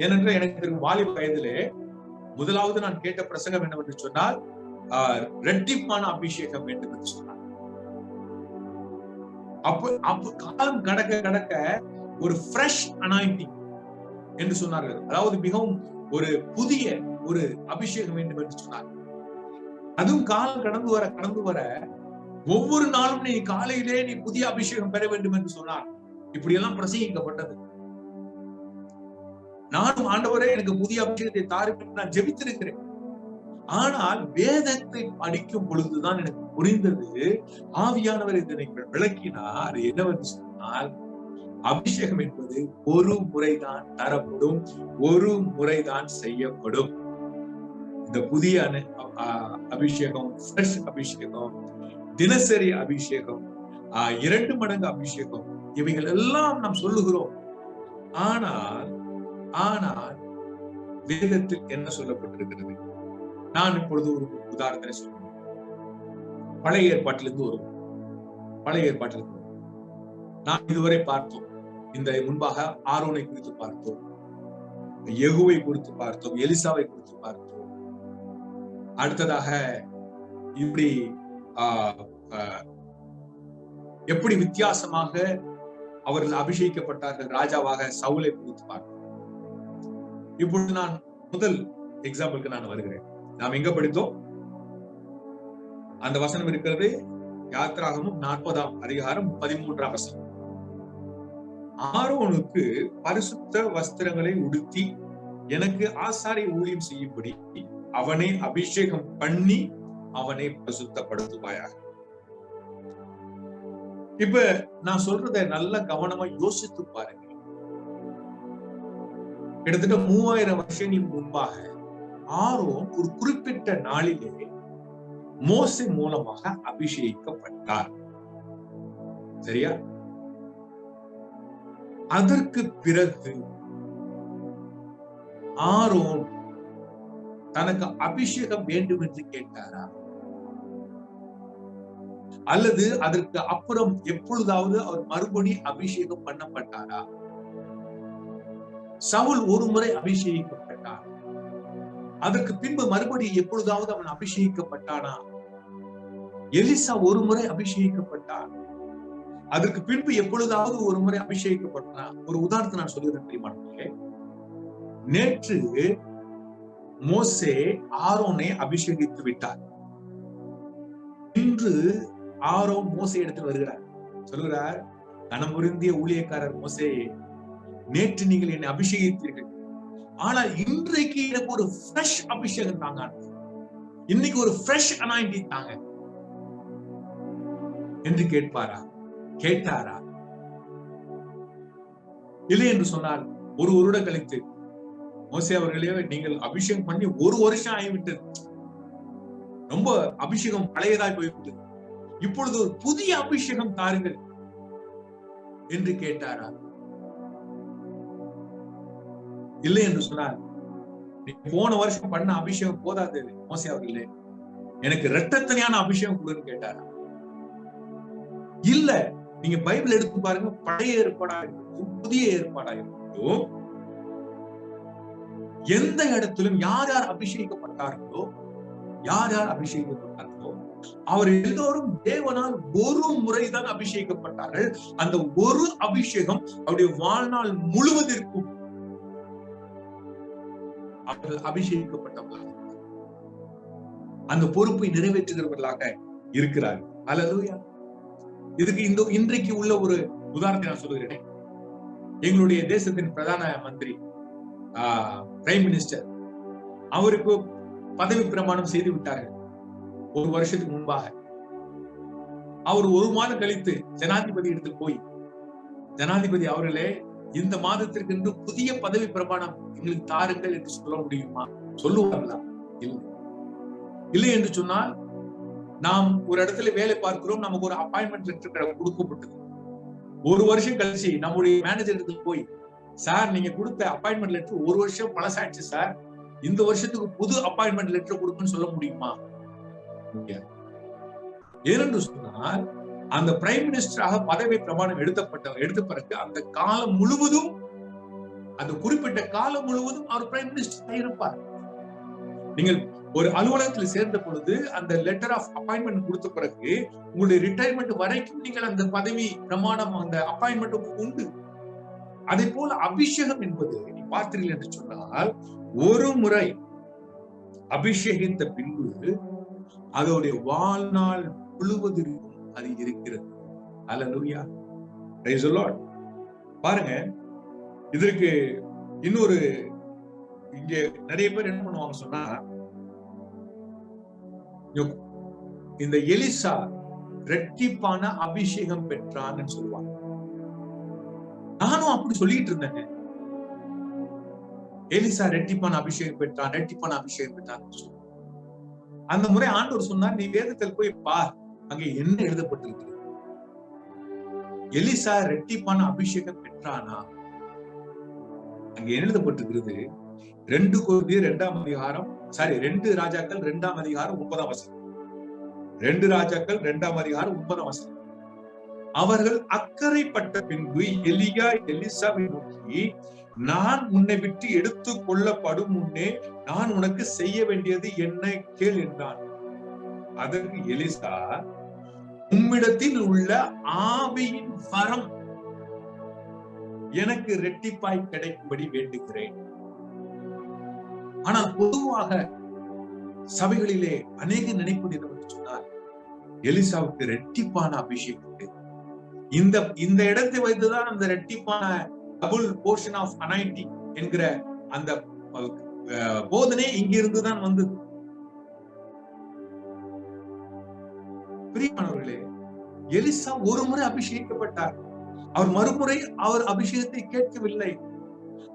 ஏனென்றால் எனக்கு வாலிப வயதிலே முதலாவது நான் கேட்ட பிரசங்கம் என்னவென்று சொன்னால், ரெட்டிப்பான அபிஷேகம் வேண்டும் என்று சொன்னார். அப்ப காலம் கடக்க கடக்க ஒரு ஃப்ரெஷ் அனாயிண்டிங் என்று சொன்னார்கள். அதாவது மிகவும் ஒரு புதிய ஒரு அபிஷேகம் வேண்டும் என்று சொன்னார். அதுவும் காலம் கடந்து வர ஒவ்வொரு நாளும் நீ காலையிலே நீ புதிய அபிஷேகம் பெற வேண்டும் என்று சொன்னார். இப்படி எல்லாம் பிரசங்கிக்கப்பட்டது. நானும் ஆண்டவரே எனக்கு புதிய அபிஷேகத்தை தாருங்கள் நான் ஜெபித்திருக்கிறேன். ஆனால் வேதத்தை படிக்கும் பொழுதுதான் எனக்கு புரிந்தது, ஆவியானவர் இதனை விளக்கினார். என்னவென்று சொன்னால், அபிஷேகம் என்பது ஒரு முறைதான் தரப்படும், ஒரு முறைதான் செய்யப்படும். இந்த புதிய அபிஷேகம், ஃப்ரெஷ் அபிஷேகம், தினசரி அபிஷேகம், 2 மடங்கு அபிஷேகம், இவைகள் எல்லாம் நாம் சொல்லுகிறோம். ஆனால் வேதத்தில் என்ன சொல்லப்பட்டிருக்கிறது? நான் இப்பொழுது ஒரு உதாரணத்தை சொல்றேன். பழைய ஏற்பாட்டிலிருந்து நாம் இதுவரை பார்த்தோம். இந்த முன்பாக ஆரோனை குறித்து பார்த்தோம், யெகூவை குறித்து பார்த்தோம், எலிசாவை குறித்து பார்த்தோம். அடுத்ததாக இப்படி எப்படி வித்தியாசமாக அவர்கள் அபிஷேகிக்கப்பட்டார்கள் ராஜாவாக சவுலை குறித்து பார்த்தோம். இப்பொழுது நான் முதல் எக்ஸாம்பிளுக்கு நான் வருகிறேன். நாம் எங்க படித்தோம்? அந்த வசனம் இருக்கிறது யாத்திராகமம் 40:13. ஆரோனுக்கு பரிசுத்த வஸ்திரங்களை உடுத்தி எனக்கு ஆசாரிய ஊழியம் செய்யும்படி அவனை அபிஷேகம் பண்ணி அவனை பரிசுத்தப்படுத்துவாயாக. இப்ப நான் சொல்றதை நல்ல கவனமா யோசித்து பாருங்க. கிட்டத்தட்ட 3000 வருஷங்களுக்கு முன்பாக ஆரோன் ஒரு குறிப்பிட்ட நாளிலே மோசே மூலமாக அபிஷேகிக்கப்பட்டார். சரியா? அதற்கு பிறகு ஆரோன் தனக்கு அபிஷேகம் வேண்டும் என்று கேட்டாரா? அல்லது அதற்கு அப்புறம் எப்பொழுதாவது அவர் மறுபடி அபிஷேகம் பண்ணப்பட்டாரா? சவுல் ஒரு முறை அபிஷேகிக்கப்பட்டார். அதற்கு பின்பு மறுபடி எப்பொழுதாவது அவன் அபிஷேகிக்கப்பட்டானா? எலிசா ஒரு முறை அபிஷேகிக்கப்பட்டார். அதற்கு பின்பு எப்பொழுதாவது ஒரு முறை அபிஷேகிக்கப்பட்டானா? ஒரு உதாரணத்தை நான் சொல்லுகிறேன் தெரியுமா? நேற்று மோசே ஆரோனை அபிஷேகித்து விட்டார். இன்று ஆரோன் மோசே இடத்தில் வருகிறார். சொல்லுகிறார், கனமுருந்திய ஊழியக்காரர் மோசே, நேற்று நீங்கள் என்னை அபிஷேகித்தீர்கள், ஆனால் இன்றைக்கு எனக்கு ஒரு ஃப்ரெஷ் அபிஷேகம் தாங்க, இன்னைக்கு ஒரு ஃப்ரெஷ் அனாயிண்டிங் தாங்க என்று கேட்டாரா? இல்லை என்று சொன்னால், ஒரு வருடம் கழித்து மோசே அவர்களே, நீங்கள் அபிஷேகம் பண்ணி 1 வருஷம் ஆகிவிட்டது, ரொம்ப அபிஷேகம் பழையதாய் போய்விட்டது, இப்பொழுது ஒரு புதிய அபிஷேகம் தாருங்கள் என்று கேட்டாரா? இல்லை என்று சொன்னார், போன வருஷம் பண்ண அபிஷேகம் போதாது மோசே அவர்களே, எனக்கு இரட்டத்தனையான அபிஷேகம் கொடுன்னு கேட்டாரா? இல்ல. நீங்க பைபிள் எடுத்து பாருங்க, பழைய ஏற்பாடா இருக்கட்டும், புதிய ஏற்பாடா இருக்கட்டும், எந்த இடத்திலும் யார் யார் அபிஷேகிக்கப்பட்டார்களோ, யார் யார் அபிஷேகிக்கப்பட்டார்களோ அவர் எல்லோரும் தேவனால் ஒரு முறைதான் அபிஷேகிக்கப்பட்டார்கள். அந்த ஒரு அபிஷேகம் அவருடைய வாழ்நாள் முழுவதற்கும் அவர்கள் அபிஷேகிக்கப்பட்டவர்களாக அந்த பொறுப்பை நிறைவேற்றுகிறவர்களாக இருக்கிறார்கள். அல்லேலூயா. இதுக்கு இன்றைக்கு உள்ள ஒரு உதாரணத்தை நான் சொல்லுகிறேன். எங்களுடைய தேசத்தின் பிரதான மந்திரி, பிரைம் மினிஸ்டர், அவருக்கு பதவி பிரமாணம் செய்து விட்டார்கள் ஒரு வருஷத்துக்கு முன்பாக. அவர் ஒரு மாதம் கழித்து ஜனாதிபதி இடத்தில் போய், ஜனாதிபதி அவர்களே, இந்த மாதத்திற்கு என்று புதிய பதவி பிரமாணம் எங்களுக்கு தாருங்கள் என்று சொல்ல முடியுமா? சொல்லுவார்களா? இல்லை. இல்லை என்று சொன்னால், நாம் ஒரு இடத்துல வேலை பார்க்கிறோம், நமக்கு ஒரு அப்பாயின்மெண்ட் லெட்டர் கொடுக்கப்பட்டது. ஒரு வருஷம் கழிச்சு நம்முடைய மேனேஜர் இடத்துல போய், சார் நீங்க கொடுத்த அப்பாயின்மெண்ட் லெட்டர் ஒரு வருஷம் பழசாயிடுச்சு சார், இந்த வருஷத்துக்கு புது அப்பாயின்மெண்ட் லெட்டர் கொடுக்குன்னு சொல்ல முடியுமா? ஏனென்று சொன்னால், அந்த பிரைம் மினிஸ்டராக பதவி பிரமாணம் எடுத்த பிறகு அந்த காலம் முழுவதும், அந்த குறிப்பிட்ட காலம் முழுவதும் அவர் பிரைம் மினிஸ்டர் இருப்பார். நீங்கள் ஒரு அலுவலகத்தில் சேர்ந்த பொழுது அந்த லெட்டர் ஆஃப் அப்பாயின்மெண்ட் கொடுத்த பிறகு உங்களுடைய ரிட்டையர்மெண்ட் வரைக்கும் நீங்கள் அந்த பதவி பிரமாணம், அந்த அப்பாயின்மெண்ட் உண்டு. அதே போல அபிஷேகம் என்பது நீ பார்த்தீர்கள் என்று சொன்னால், ஒரு முறை அபிஷேகித்த பின்பு அதோடைய வாழ்நாள் முழுவதற்கும் அது இருக்கிறது. அல்லேலூயா. Praise the Lord. பாருங்க, இதற்கு இன்னொரு, இங்க நிறைய பேர் என்ன பண்ணுவாங்க சொன்னா, இந்த எலிசா ரெட்டிப்பான அபிஷேகம் பெற்றான்னு சொல்லுவாங்க. நானும் அப்படி சொல்லிட்டு இருந்தேங்க. எலிசா ரெட்டிப்பான அபிஷேகம் பெற்றான், ரெட்டிப்பான அபிஷேகம் பெற்றான்னு சொல்லுவாங்க. அந்த முறை ஆண்டவர் சொன்னார், நீ வேதத்தில் போய் பார், அங்கே என்ன எழுதப்பட்டிருக்கு. எலிசா ரெட்டிப்பான அபிஷேகம் பெற்றானா? அங்கே எழுதப்பட்டிருக்கிறது 2 கொரிந்தியர் 2 அதிகாரம், 2 ராஜாக்கள் 2 அதிகாரம் 9 வசனம். 2 ராஜாக்கள் 2 அதிகாரம் 9 வசனம். அவர்கள் அக்கறைப்பட்ட பின்பு எலியா எலிசாவை நோக்கி, நான் உன்னை விட்டு எடுத்து கொள்ளப்படும் முன்னே நான் உனக்கு செய்ய வேண்டியது என்ன கேள் என்றான். அதற்கு எலிசா, உம்மிடத்தில் உள்ள ஆவியின் வரம் எனக்கு இரட்டிப்பாய் கிடைக்கும்படி வேண்டுகிறேன். ஆனால் பொதுவாக சபைகளிலே அநேக நினைப்பது என்னவென்று சொன்னால், எலிசாவுக்கு இரட்டிப்பான அபிஷேகம் இந்த இடத்தை வைத்துதான் அந்த இரட்டிப்பான டபுள் போர்ஷன் ஆஃப் அனாயிண்டிங் என்கிற அந்த போதனை இங்கிருந்துதான் வந்தது. பிரியமானவர்களே, எலிசா ஒரு முறை அபிஷேகிக்கப்பட்டார். அவர் மறுமுறை அவர் அபிஷேகத்தை கேட்கவில்லை.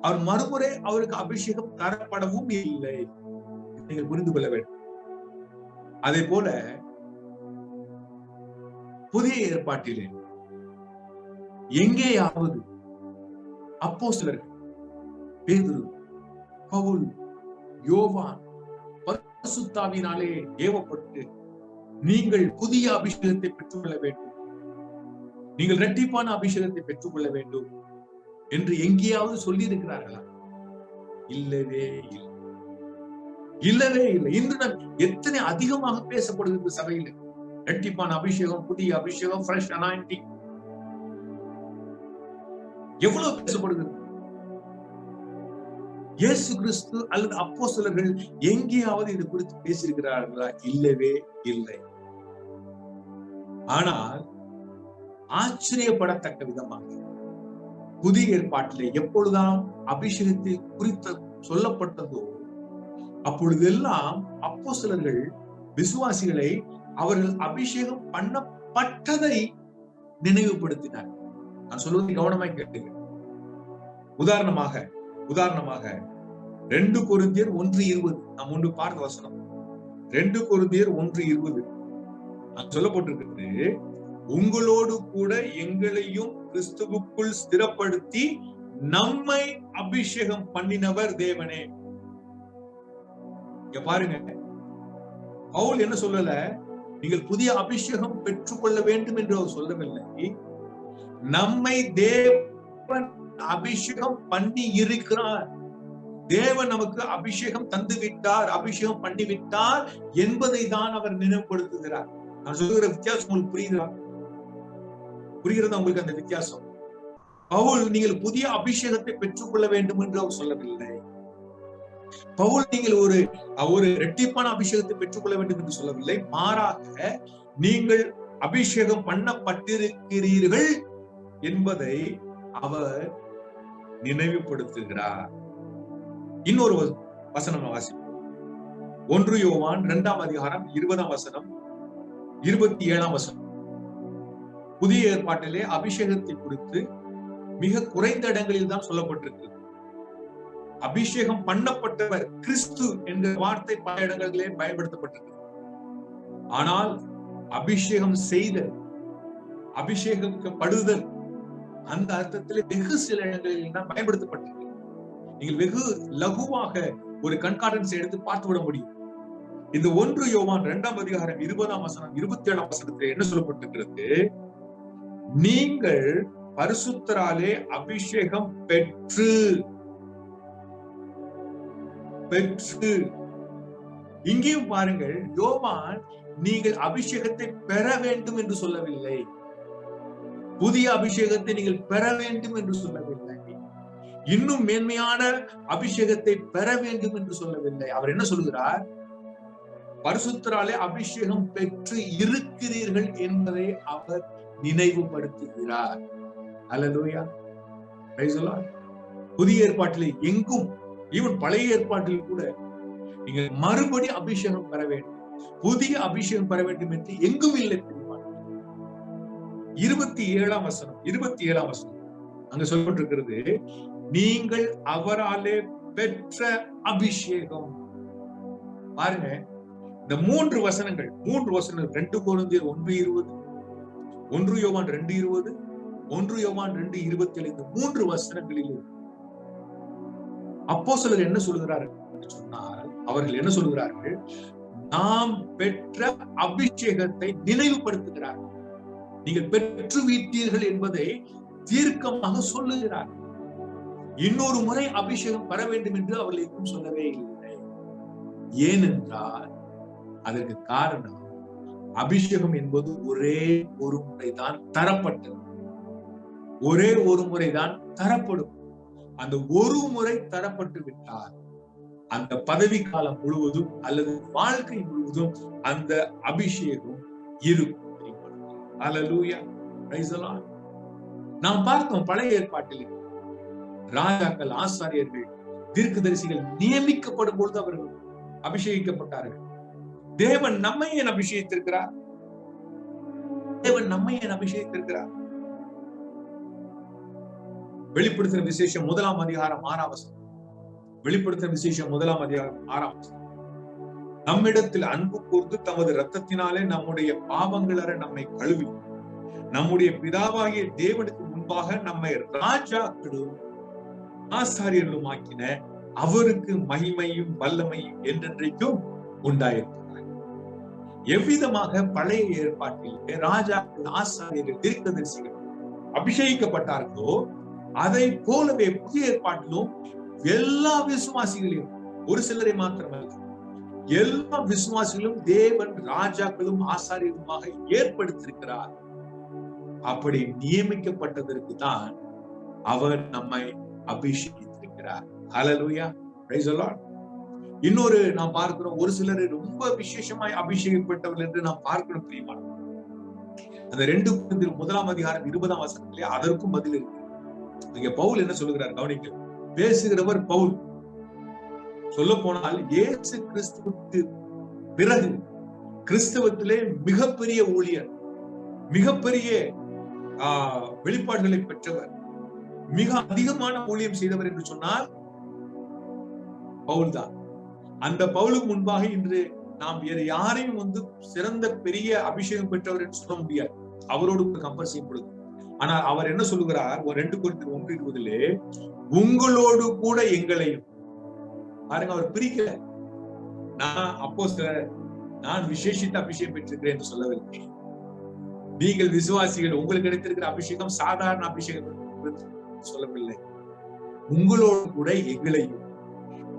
அவர் மறுமுறை அவருக்கு அபிஷேகம் தரப்படவும் இல்லை. நீங்கள் புரிந்து கொள்ள வேண்டும். அதே போல புதிய ஏற்பாட்டிலே எங்கேயாவது அப்போஸ்தலர்கள் பேதுரு, பவுல், யோவான் பரிசுத்தாவினாலே ஏவப்பட்டு நீங்கள் புதிய அபிஷேகத்தை பெற்றுக்கொள்ள வேண்டும், நீங்கள் இரட்டிப்பான அபிஷேகத்தை பெற்றுக்கொள்ள வேண்டும் என்று எங்கேயாவது சொல்லி இருக்கிறார்களா? இல்லவே இல்லை, இல்லவே இல்லை. இன்று நாம் எத்தனை அதிகமாக பேசப்படுகிறது சபையில். இரட்டிப்பான அபிஷேகம், புதிய அபிஷேகம், ஃப்ரெஷ் அனாயிண்டிங், எவ்வளவு பேசப்படுகிறது. இயேசு கிறிஸ்து அல்லது அப்போஸ்தலர்கள் எங்கேயாவது இது குறித்து பேசியிருக்கிறார்களா? இல்லவே இல்லை. ஆனால் ஆச்சரியப்படத்தக்க விதமாக புதிய ஏற்பாட்டிலே எப்பொழுதாம் அபிஷேகத்தை குறித்து சொல்லப்பட்டதோ அப்பொழுதெல்லாம் அப்போஸ்தலர்கள் விசுவாசிகளை அவர்கள் அபிஷேகம் பண்ணப்பட்டதை நினைவுபடுத்தினார். நான் சொல்வதை கவனமாய் கேட்டுங்க. உதாரணமாக 2 கொரிந்தியர் 1:20 நாம் முன்பு பார்த்த வசனம். 2 கொரிந்தியர் 1:20 சொல்லப்பட்டிருக்கிறது, உங்களோடு கூட எங்களையும் கிறிஸ்துவுக்குள் ஸ்திரப்படுத்தி நம்மை அபிஷேகம் பண்ணினவர் தேவனே. இங்க பாருங்க, பவுல் என்ன சொல்லல, நீங்கள் புதிய அபிஷேகம் பெற்றுக்கொள்ள வேண்டும் என்று அவர் சொல்லவில்லை. நம்மை தேவன் அபிஷேகம் பண்ணி இருக்கிறார், தேவன் நமக்கு அபிஷேகம் தந்து விட்டார், அபிஷேகம் பண்ணி விட்டார் என்பதை தான் அவர் நினைவுபடுத்துகிறார். நான் சொல்லுகிற வித்தியாசம் உங்களுக்கு புரிகிறதா உங்களுக்கு அந்த வித்தியாசம்? பவுல் நீங்கள் புதிய அபிஷேகத்தை பெற்றுக்கொள்ள வேண்டும் என்று அவர் சொல்லவில்லை. பவுல் நீங்கள் ஒரு இரட்டிப்பான அபிஷேகத்தை பெற்றுக்கொள்ள வேண்டும் என்று சொல்லவில்லை. மாறாக நீங்கள் அபிஷேகம் பண்ணப்பட்டிருக்கிறீர்கள் என்பதை அவர் நினைவுபடுத்துகிறார். இன்னொரு வசனம் வாசிப்போம். 1 யோவான் 2ஆம் அதிகாரம் 20ஆம் வசனம் 27ஆம் வசனம். புதிய ஏற்பாட்டிலே அபிஷேகத்தை குறித்து மிக குறைந்த இடங்களில் தான் சொல்லப்பட்டிருக்கு. அபிஷேகம் பண்ணப்பட்டவர் கிறிஸ்து என்ற வார்த்தை பல இடங்களிலே பயன்படுத்தப்பட்டிருக்கு. ஆனால் அபிஷேகம் செய்தல், அபிஷேகப்படுதல் அந்த அர்த்தத்திலே வெகு சில இடங்களில் தான் பயன்படுத்தப்பட்டிருக்கு. நீங்கள் வெகு லகுவாக ஒரு கண்கார்டன்ஸ் எடுத்து பார்த்து விட முடியும். இந்த 1 யோவான் 2ஆம் அதிகாரம் 20ஆம் வசனம் 27ஆம் வசனத்தில் என்ன சொல்லப்பட்டிருக்கிறது? நீங்கள் பரிசுத்தராலே அபிஷேகம் பெற்று இங்கேயும் பாருங்கள், யோவான் நீங்கள் அபிஷேகத்தை பெற வேண்டும் என்று சொல்லவில்லை, புதிய அபிஷேகத்தை நீங்கள் பெற வேண்டும் என்று சொல்லவில்லை, இன்னும் மேன்மையான அபிஷேகத்தை பெற வேண்டும் என்று சொல்லவில்லை. அவர் என்ன சொல்கிறார்? பரிசுத்தராலே அபிஷேகம் பெற்று இருக்கிறீர்கள் என்பதை அவர் நினைவுபடுத்துகிறார். அல்லேலூயா, பிரைஸ் தி லார்ட். புதிய ஏற்பாட்டிலே எங்கும், ஈவன் பழைய ஏற்பாட்டில் கூட நீங்கள் மறுபடி அபிஷேகம் பெற வேண்டும், புதிய அபிஷேகம் பெற வேண்டும் என்று எங்கும் இல்லை. 27ஆம் வசனம் அங்க சொல்லப்பட்டிருக்கிறது, நீங்கள் அவராலே பெற்ற அபிஷேகம். பாருங்க, இந்த 3 வசனங்கள் 2 கொரிந்தியர் 1:20, 1 யோவான் 2:20, 1 யோவான் 2:27, இந்த 3 வசனங்களில் அப்போஸ்தலர் என்ன சொல்கிறார்கள் என்று சொன்னால், அவர்கள் என்ன சொல்கிறார்கள்? நாம் பெற்ற அபிஷேகத்தை நினைவுபடுத்துகிறார்கள். நீங்கள் பெற்று விட்டீர்கள் என்பதை தீர்க்கமாக சொல்லுகிறார்கள். இன்னொரு முறை அபிஷேகம் பெற வேண்டும் என்று அவர்கள் எங்கும் சொல்லவே இல்லை. ஏனென்றால் அதற்கு காரணம், அபிஷேகம் என்பது ஒரே ஒரு முறைதான் தரப்பட்டது, ஒரே ஒரு முறைதான் தரப்படும். அந்த ஒரு முறை தரப்பட்டு விட்டால் அந்த பதவி காலம் முழுவதும் அல்லது வாழ்க்கை முழுவதும் அந்த அபிஷேகம் இருக்கும். அல்லேலூயா, பிரைஸ் தி லார்ட். நாம் பார்த்தோம் பழைய ஏற்பாட்டில் ராஜாக்கள், ஆசாரியர்கள், தீர்க்கதரிசிகள் நியமிக்கப்படும் பொழுது அவர்கள் அபிஷேகிக்கப்பட்டார்கள். தேவன் நம்மை ஏன் அபிஷேகித்திருக்கிறார்? வெளிப்படுத்தின விசேஷம் 1ஆம் அதிகாரம் 6ஆம் வசனம். வெளிப்படுத்தின விசேஷம் 1ஆம் அதிகாரம் 6ஆம் வசனம். நம்மிடத்தில் அன்பு கூர்ந்து தமது இரத்தத்தினாலே நம்முடைய பாவங்களற நம்மை கழுவி நம்முடைய பிதாவாகிய தேவனுக்கு முன்பாக நம்மை ராஜாக்களும் ஆசாரியர்களும் ஆக்கின அவருக்கு மகிமையும் வல்லமையும் என்றென்றைக்கும் உண்டாயிருக்கிறார். எவ்விதமாக பழைய ஏற்பாட்டில் ராஜாக்கள், ஆசாரியர்கள், தீர்க்கதரிசிகள் அபிஷேகிக்கப்பட்டார்களோ அதை போலவே புதிய ஏற்பாட்டிலும் எல்லா விசுவாசிகளையும், ஒரு சிலரை மாத்திரமல்ல, எல்லா விசுவாசிகளும் தேவன் ராஜாக்களும் ஆசாரியருமாக ஏற்படுத்தியிருக்கிறார். அப்படி நியமிக்கப்பட்டதற்கு தான் அவர் நம்மை அபிஷேகித்திருக்கிறார். ஹல்லேலூயா, பிரைஸ் தி லார்ட். இன்னொரு நாம் பார்க்கிறோம், ஒரு சிலர் ரொம்ப விசேஷமாய் அபிஷேகப்பட்டவர்கள் என்று நாம் பார்க்கணும். பிரியமான அந்த 2 கொரிந்தியர் 1ஆம் அதிகாரம் 20ஆம் வசனத்திலே அதற்கும் பதில் இருக்கு. இங்க பவுல் என்ன சொல்லுகிறார் கவனிக்க. பேசுகிறவர் பவுல். சொல்ல போனால் இயேசு கிறிஸ்துவுக்கு பிறகு கிறிஸ்தவத்திலே மிகப்பெரிய ஊழியர், மிகப்பெரிய வெளிப்பாடுகளை பெற்றவர், மிக அதிகமான ஊழியம் செய்தவர் என்று சொன்னால் பவுல் தான். அந்த பவுலுக்கு முன்பாக இன்று நாம் வேறு யாரையும் சிறந்த பெரிய அபிஷேகம் பெற்றவர் என்று சொல்ல முடியாது, அவரோடு கம்பேர் செய்யும் பொழுது. ஆனால் அவர் என்ன சொல்லுகிறார்? 2 கொரிந்தியர் 1:20, உங்களோடு கூட எங்களையும். பாருங்க, அவர் பிரிக்கல. நான் அப்போஸ்தலர், நான் விசேஷித்த அபிஷேகம் பெற்றிருக்கிறேன் என்று சொல்லவில்லை. நீங்கள் விசுவாசிகள், உங்களுக்கு கிடைத்திருக்கிற அபிஷேகம் சாதாரண அபிஷேகம் சொல்லவில்லை. உங்களோடு கூட எங்களையும்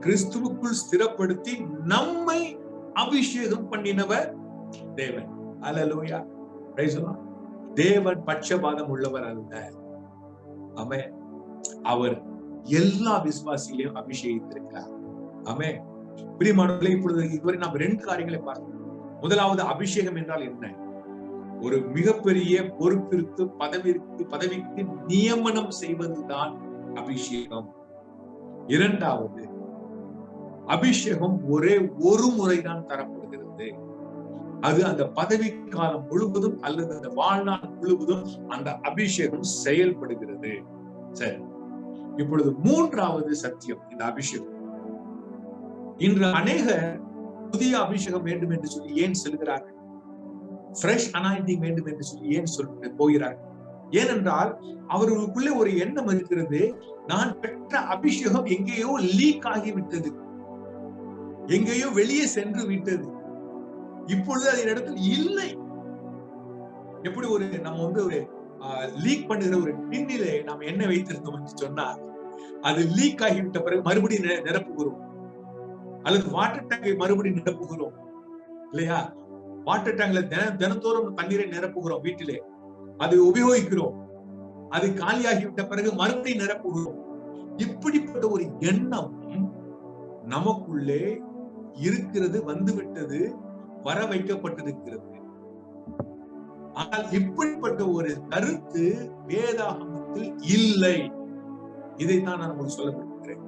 கிறிஸ்துவுக்குள் ஸ்திரப்படுத்தி நம்மை அபிஷேகம் பண்ணினவர் தேவன். அல்லேலூயா, பிரைஸ் தி லார்ட். தேவன் பட்சபாதம் உள்ளவர் அல்ல. ஆமென். அவர் எல்லா விசுவாசிகளையும் அபிஷேகித்திருக்கிறார். ஆமென். பிரியமானவர்களே, இப்பொழுது இதுவரை நாம் 2 காரியங்களை பார்த்தோம். முதலாவது, அபிஷேகம் என்றால் என்ன? ஒரு மிகப்பெரிய பொறுப்பிற்கு பதவிக்கு நியமனம் செய்வதுதான் அபிஷேகம். இரண்டாவது, அபிஷேகம் ஒரே ஒரு முறைதான் தரப்படுகிறது. அது அந்த பதவி காலம் முழுவதும் அல்லது அந்த வாழ்நாள் முழுவதும் அந்த அபிஷேகம் செயல்படுகிறது. சரி, இப்பொழுது மூன்றாவது சத்தியம் இந்த அபிஷேகம். இன்று அநேகர் புதிய அபிஷேகம் வேண்டும் என்று சொல்லி ஏன் சொல்கிறார்கள்? ஃப்ரெஷ் அனாயிண்டிங் வேண்டும் என்று சொல்லி ஏன் சொல்லிட்டு போகிறார்கள்? ஏனென்றால் அவர்களுக்குள்ளே ஒரு எண்ணம் இருக்கிறது, நான் பெற்ற அபிஷேகம் எங்கேயோ லீக் ஆகிவிட்டது, எங்கேயோ வெளியே சென்று விட்டது, இப்பொழுது அதன் இடத்துல இல்லை. எப்படி ஒரு நம்ம ஒரு லீக் பண்ணுகிற ஒரு டின்னிலே நாம் எண்ணெய் வைத்திருந்தோம் என்று சொன்னால், அது லீக் ஆகிவிட்ட பிறகு மறுபடியும் நிரப்புகிறோம், அல்லது வாட்டர் டேங்கை மறுபடியும் நிரப்புகிறோம் இல்லையா? வாட்டர் டேங்க்ல தினந்தோறும் தண்ணீரை நிரப்புகிறோம், வீட்டிலே அது உபயோகிக்கிறோம், அது காலியாகிவிட்ட பிறகு மறுபடியும் நிரப்புகிறோம். இப்படிப்பட்ட ஒரு எண்ணம் நமக்குள்ளே இருக்கிறது, வந்துவிட்டது, வர வைக்கப்பட்டிருக்கிறது. ஆனால் இப்படிப்பட்ட ஒரு கருத்து வேதாகமத்தில் இல்லை. இதைத்தான் நான் உங்களுக்கு சொல்ல விரும்புகிறேன்.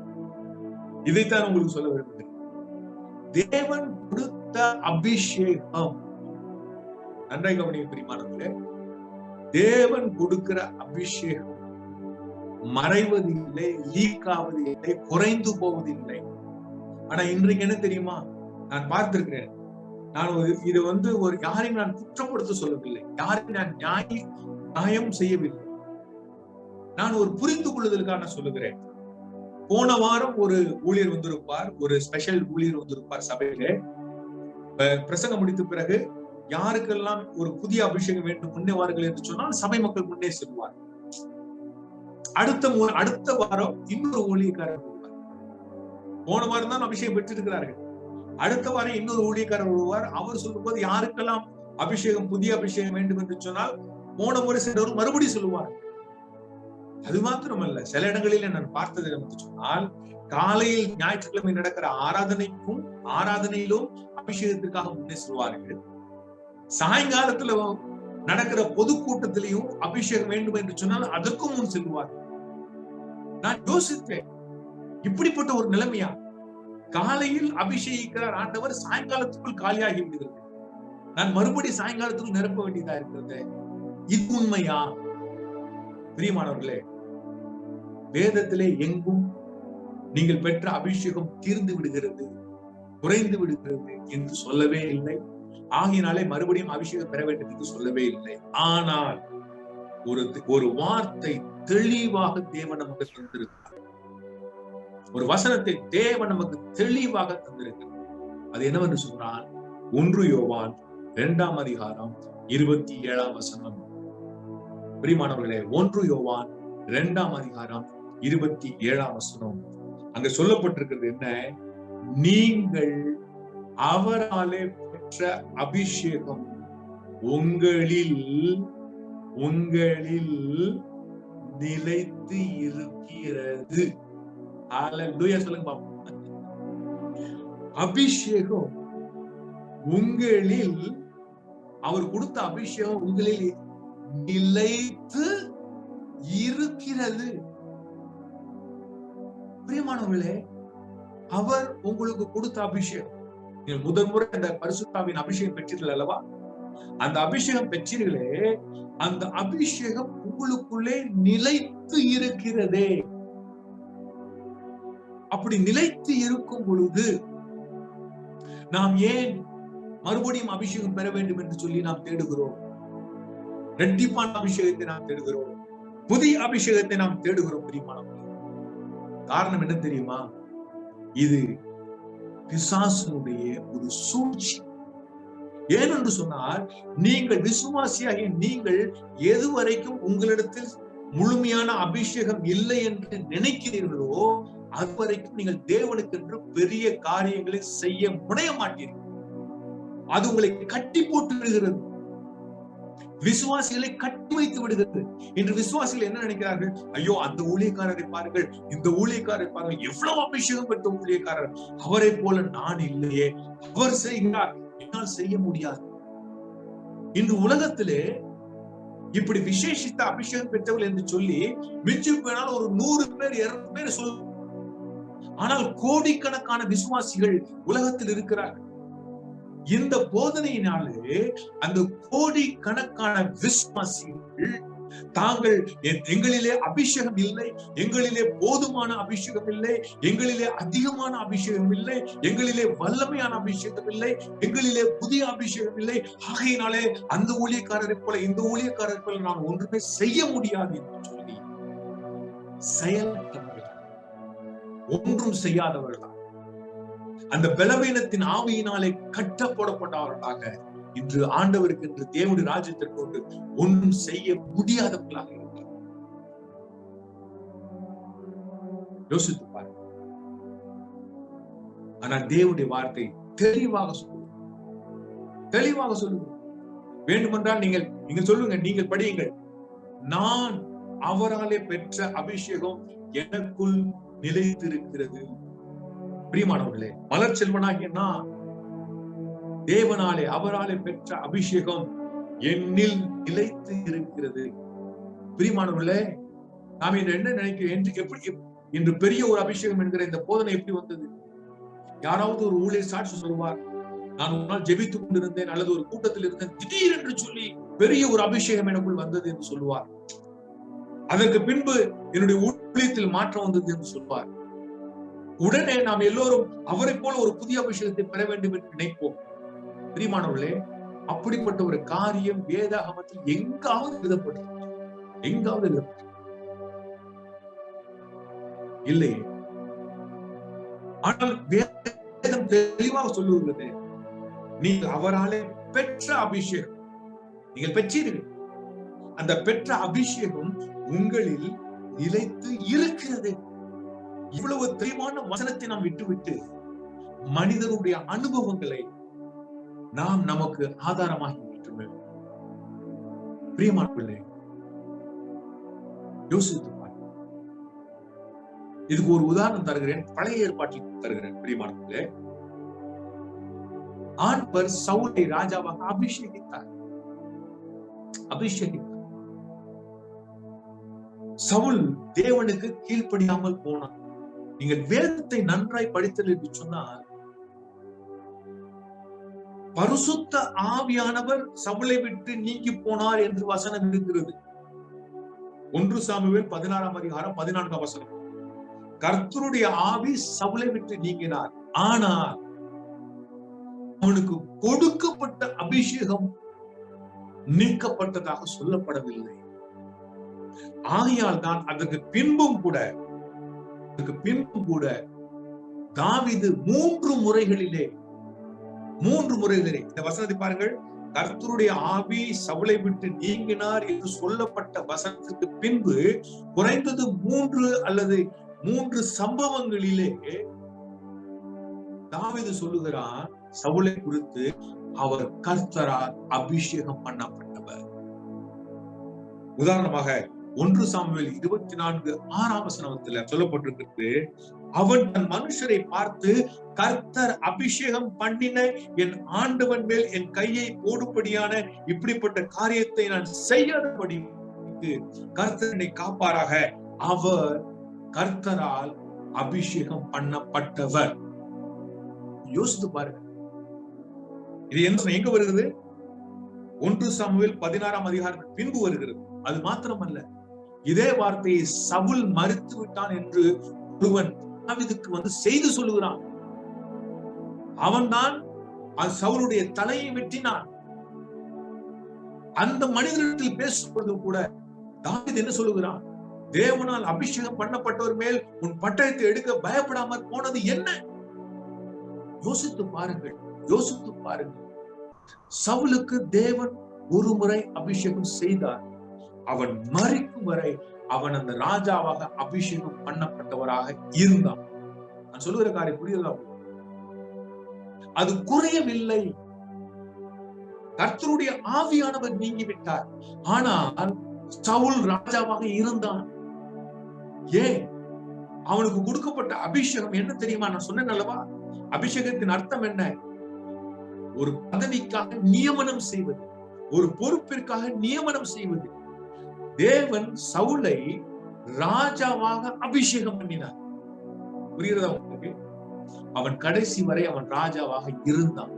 தேவன் கொடுத்த அபிஷேகம், நன்றாக கவனிக்க பிரியமானவர்களே, தேவன் கொடுக்கிற அபிஷேகம் மறைவது இல்லை, லீக் ஆவது இல்லை, குறைந்து போவதில்லை. ஆனா இன்றைக்கு என்ன தெரியுமா, நான் பார்த்திருக்கிறேன், நான் இது ஒரு யாரையும் நான் குற்றப்படுத்த சொல்லவில்லை, யாரையும் நான் நியாயம் செய்யவில்லை, நான் ஒரு புரிந்து கொள்ளுதலுக்காக சொல்லுகிறேன். போன வாரம் ஒரு ஊழியர் வந்திருப்பார், ஒரு ஸ்பெஷல் ஊழியர் வந்திருப்பார் சபையிலே. பிரசங்கம் முடித்த பிறகு யாருக்கெல்லாம் ஒரு புதிய அபிஷேகம் வேண்டும் முன்னேவார்கள் என்று சொன்னால் சபை மக்கள் முன்னே செல்வார். அடுத்த வாரம் இன்னொரு ஊழியக்காரர் வருவார். போன வாரம் தான் அபிஷேகம் பெற்றிருக்கிறார்கள். அடுத்த வாரம் இன்னொரு ஊழியக்காரர் வருவார். அவர் சொல்லும் போது யாருக்கெல்லாம் அபிஷேகம், புதிய அபிஷேகம் வேண்டும் என்று சொன்னால் போன முறை சென்றவர் மறுபடியும் சொல்லுவார். அது மாத்திரமல்ல, சில இடங்களில் நான் பார்த்தது என்று சொன்னால், காலையில் ஞாயிற்றுக்கிழமை நடக்கிற ஆராதனையிலும் அபிஷேகத்திற்காக முன்னே செல்வார்கள். சாயங்காலத்துல நடக்கிற பொதுக்கூட்டத்திலையும் அபிஷேகம் வேண்டும் என்று சொன்னால் அதற்கும் முன் செல்வார்கள். நான் யோசித்தேன், இப்படிப்பட்ட ஒரு நிலைமையா? காலையில் அபிஷேகிக்கிறார் ஆண்டவர், சாயங்காலத்துக்குள் காலியாகி விடுகிறது. நான் மறுபடியும் சாயங்காலத்துக்குள் நிரப்ப வேண்டியதா இருக்கிறது. இது உண்மையா? பிரியமானவர்களே, வேதத்திலே எங்கும் நீங்கள் பெற்ற அபிஷேகம் தீர்ந்து விடுகிறது, குறைந்து விடுகிறது என்று சொல்லவே இல்லை. ஆகினாலே மறுபடியும் அபிஷேகம் பெற வேண்டும் என்று சொல்லவே இல்லை. ஆனால் ஒரு வார்த்தை தெளிவாக தேவன் நமக்கு தந்திருக்கிறார். ஒரு வசனத்தை தேவன் நமக்கு தெளிவாக தந்திருக்கிறார். அது என்னவென்று சொன்னால், 1 யோவான் 2ஆம் அதிகாரம் 27ஆம் வசனம். பிரியமானவர்களே, 1 யோவான் 2ஆம் அதிகாரம் 27ஆம் வசனம். அங்க சொல்லப்பட்டிருக்கிறது என்ன? நீங்கள் அவராலே பெற்ற அபிஷேகம் உங்களில் நிலைத்து இருக்கிறது. அல்லேலூயா சொல்லுங்க பாப்போம். அபிஷேகம் உங்களில், அவர் கொடுத்த அபிஷேகம் உங்களில் நிலைத்து இருக்கிறது. பிரியமானவர்களே, அவர் உங்களுக்கு கொடுத்த அபிஷேகம், நீங்கள் முதல் முறை அந்த பரிசுத்தாவின் அபிஷேகம் பெற்றீர்கள் அல்லவா? அந்த அபிஷேகம் பெற்றீர்களே, அந்த அபிஷேகம் உங்களுக்குள்ளே நிலைத்து இருக்கிறதே. அப்படி நிலைத்து இருக்கும் பொழுது நாம் ஏன் மறுபடியும் அபிஷேகம் பெற வேண்டும் என்று சொல்லி நாம் தேடுகிறோம்? இரட்டிப்பான அபிஷேகத்தை நாம் தேடுகிறோம், புதிய அபிஷேகத்தை நாம் தேடுகிறோம். பிரியமானவர்களே, காரணம் என்ன தெரியுமா? இது பிசாசுடைய ஒரு சூழ்ச்சி. ஏனென்று சொன்னால், நீங்கள் விசுவாசியாகிய நீங்கள் எதுவரைக்கும் உங்களிடத்தில் முழுமையான அபிஷேகம் இல்லை என்று நினைக்கிறீர்களோ அதுவரைக்கும் நீங்கள் தேவனுக்கு என்று பெரிய காரியங்களை செய்ய முனைய மாட்டீர்கள். அது உங்களை கட்டி போட்டு விடுகிறது, விசுவாசிகளை கட்டி வைத்து விடுகிறது. இன்று விசுவாசிகள் என்ன நினைக்கிறார்கள்? ஐயோ, அந்த ஊழியக்காரரை பாருங்கள், இந்த ஊழியக்காரரை பாருங்கள், எவ்வளவு அபிஷேகம் பெற்ற ஊழியக்காரர், அவரை போல நான் இல்லையே, அவர் செய்கிறார், என்னால் செய்ய முடியாது. இன்று உலகத்திலே இப்படி விசேஷித்த அபிஷேகம் பெற்றவர்கள் என்று சொல்லி மிஞ்சி போனால் ஒரு 100 பேர் 200 பேர் சொல்ல, ஆனால் கோடிக்கணக்கான விசுவாசிகள் உலகத்தில் இருக்கிறார்கள். இந்த போதனையினாலே அந்த கோடிக்கணக்கான விசுவாசிகள் தாங்கள் எங்களிலே அபிஷேகம் இல்லை, எங்களிலே போதுமான அபிஷேகம் இல்லை, எங்களிலே அதிகமான அபிஷேகம் இல்லை, எங்களிலே வல்லமையான அபிஷேகம் இல்லை, எங்களிலே புதிய அபிஷேகம் இல்லை, ஆகையினாலே அந்த ஊழியக்காரரை போல இந்த ஊழியக்காரரை போல நான் ஒன்றுமே செய்ய முடியாது என்று சொல்லி செயலற்றவர்கள், ஒன்றும் செய்யாதவர்கள் தான் அந்த பலவீனத்தின் ஆவியினாலே கட்டப்படப்பட்டவர்களாக இன்று ஆண்டவருக்கு என்று தேவனுடைய ராஜ்யத்திற்கு கொண்டு ஒன்றும் செய்ய முடியாதவர்களாக இருக்கிறார். யோசித்து பாருங்க. ஆனால் தேவனுடைய வார்த்தை தெளிவாக சொல்லுங்க, தெளிவாக சொல்லுங்க. வேண்டுமென்றால் நீங்கள் சொல்லுங்க, நீங்கள் படியுங்கள். நான் அவராலே பெற்ற அபிஷேகம் எனக்குள் நிலைத்திருக்கிறது. பிரியமானவர்களே, மலர் செல்வனாகிய நான் தேவனாலே அவராலே பெற்ற அபிஷேகம் என்னில் நிலைத்து இருக்கிறது. பிரியமானவர்களே, நாம் இன்று என்ன நினைக்கிறேன்? இன்று பெரிய ஒரு அபிஷேகம் என்கிற இந்த போதனை எப்படி வந்தது? யாராவது ஒரு ஊழியர் சாட்சி சொல்வார், நான் ஒரு நாள் ஜெபித்துக் கொண்டிருந்தேன் அல்லது ஒரு கூட்டத்தில் இருந்தேன், திடீரென்று சொல்லி பெரிய ஒரு அபிஷேகம் எனக்குள் வந்தது என்று சொல்லுவார். அதற்கு பின்பு என்னுடைய ஊழியத்தில் மாற்றம் வந்தது என்று சொல்வார். உடனே நாம் எல்லோரும் அவரை போல ஒரு புதிய அபிஷேகத்தை பெற வேண்டும் என்று நினைப்போம். பிரியமானவர்களே, அப்படிப்பட்ட ஒரு காரியம் வேதாகமத்தில் எங்காவது எழுதப்பட்டிருக்கிறது? எங்காவது எழுதப்பட்டிருக்கிறது? இல்லையே. ஆனால் வேதம் தெளிவாக சொல்லுகிறது, நீங்கள் அவராலே பெற்ற அபிஷேகம் நீங்கள் பெற்றீர்கள். அந்த பெற்ற அபிஷேகம் உங்களில் நிலைத்து இருக்கிறது. இவ்வளவு தெளிவான வசனத்தை நாம் விட்டுவிட்டு மனிதனுடைய அனுபவங்களை நாம் நமக்கு ஆதாரமாகி விட்டுமே. பிரியமானவர்களே, யோசித்து பாருங்க. இதுக்கு ஒரு உதாரணம் தருகிறேன், பழைய ஏற்பாட்டில் தருகிறேன். பிரியமானவர்களே, ஆண்டவர் சவுலை ராஜாவாக அபிஷேகித்தார். சவுல் தேவனுக்கு கீழ்ப்படியாமல் போனார். நீங்கள் வேதத்தை நன்றாய் படித்தல் என்று சொன்னால், பரிசுத்த ஆவியானவர் சவுலை விட்டு நீங்கி போனார் என்று வசனம் இருக்கிறது. 1 சாமுவேல் 16ஆம் அதிகாரம் 14ஆம் வசனம். கர்த்தருடைய ஆவி சவுலை விட்டு நீங்கினார், ஆனால் அவனுக்கு கொடுக்கப்பட்ட அபிஷேகம் நீக்கப்பட்டதாக சொல்லப்படவில்லை. ஆகையால் தான் அதற்கு பின்பும் கூட தாவீது 3 முறைகளிலே இந்த வசனத்தை பாருங்கள். கர்த்தருடைய ஆவி சவுலை விட்டு நீங்கினார் என்று சொல்லப்பட்ட வசனத்துக்கு பின்பு குறைந்தது 3 அல்லது 3 சம்பவங்களிலே தாவீது சொல்லுகிறார் சவுலை குறித்து, அவர் கர்த்தரால் அபிஷேகம் பண்ணப்பட்டவர். உதாரணமாக 1 சாமுவேல் 24:6ஆம் வசனத்துல சொல்லப்பட்டிருக்கிறது, அவன் தன் மனுஷரை பார்த்து, கர்த்தர் அபிஷேகம் பண்ணின என் ஆண்டவன் மேல் என் கையை போடும்படியான இப்படிப்பட்ட காரியத்தை நான் செய்யாதபடி கர்த்தர் என்னை காப்பாராக, அவர் கர்த்தரால் அபிஷேகம் பண்ணப்பட்டவர். யோசித்து பாருங்க, இது எங்க வருகிறது? 1 சாமுவேல் 16ஆம் அதிகாரம் பின்பு வருகிறது. அது மாத்திரமல்ல, இதே வார்த்தையை சவுல் மறுத்து விட்டான் என்று ஒருவன் தாவீதுக்கு வந்து செய்து சொல்லுகிறான். அவன் தான் சவுலுடைய தலையை வெட்டினான். அந்த மனிதனிடத்தில் பேசும்போது கூட தாவீது என்ன சொல்லுகிறான்? தேவனால் அபிஷேகம் பண்ணப்பட்டவர் மேல் உன் பட்டயத்தை எடுக்க பயப்படாமல் போனது என்ன? யோசித்து பாருங்கள். சவுலுக்கு தேவன் ஒரு முறை அபிஷேகம் செய்தார். அவன் மரிக்கும் வரை அவன் அந்த ராஜாவாக அபிஷேகம் பண்ணப்பட்டவராக இருந்தான். நான் சொல்லுகிற காரியம் புரியுதா? அது குறையவில்லை. கர்த்தருடைய ஆவியானவர் நீங்கிவிட்டார். ஆனால் சவுல் ராஜாவாக இருந்தான். ஏன்? அவனுக்கு கொடுக்கப்பட்ட அபிஷேகம் என்ன தெரியுமா? நான் சொன்னேன் அல்லவா, அபிஷேகத்தின் அர்த்தம் என்ன? ஒரு பதவிக்காக நியமனம் செய்வது, ஒரு பொறுப்பிற்காக நியமனம் செய்வது. தேவன் சவுலை ராஜாவாக அபிஷேகம் பண்ணினார். புரிகிறதா உங்களுக்கு? அவன் கடைசி வரை அவன் ராஜாவாக இருந்தான்.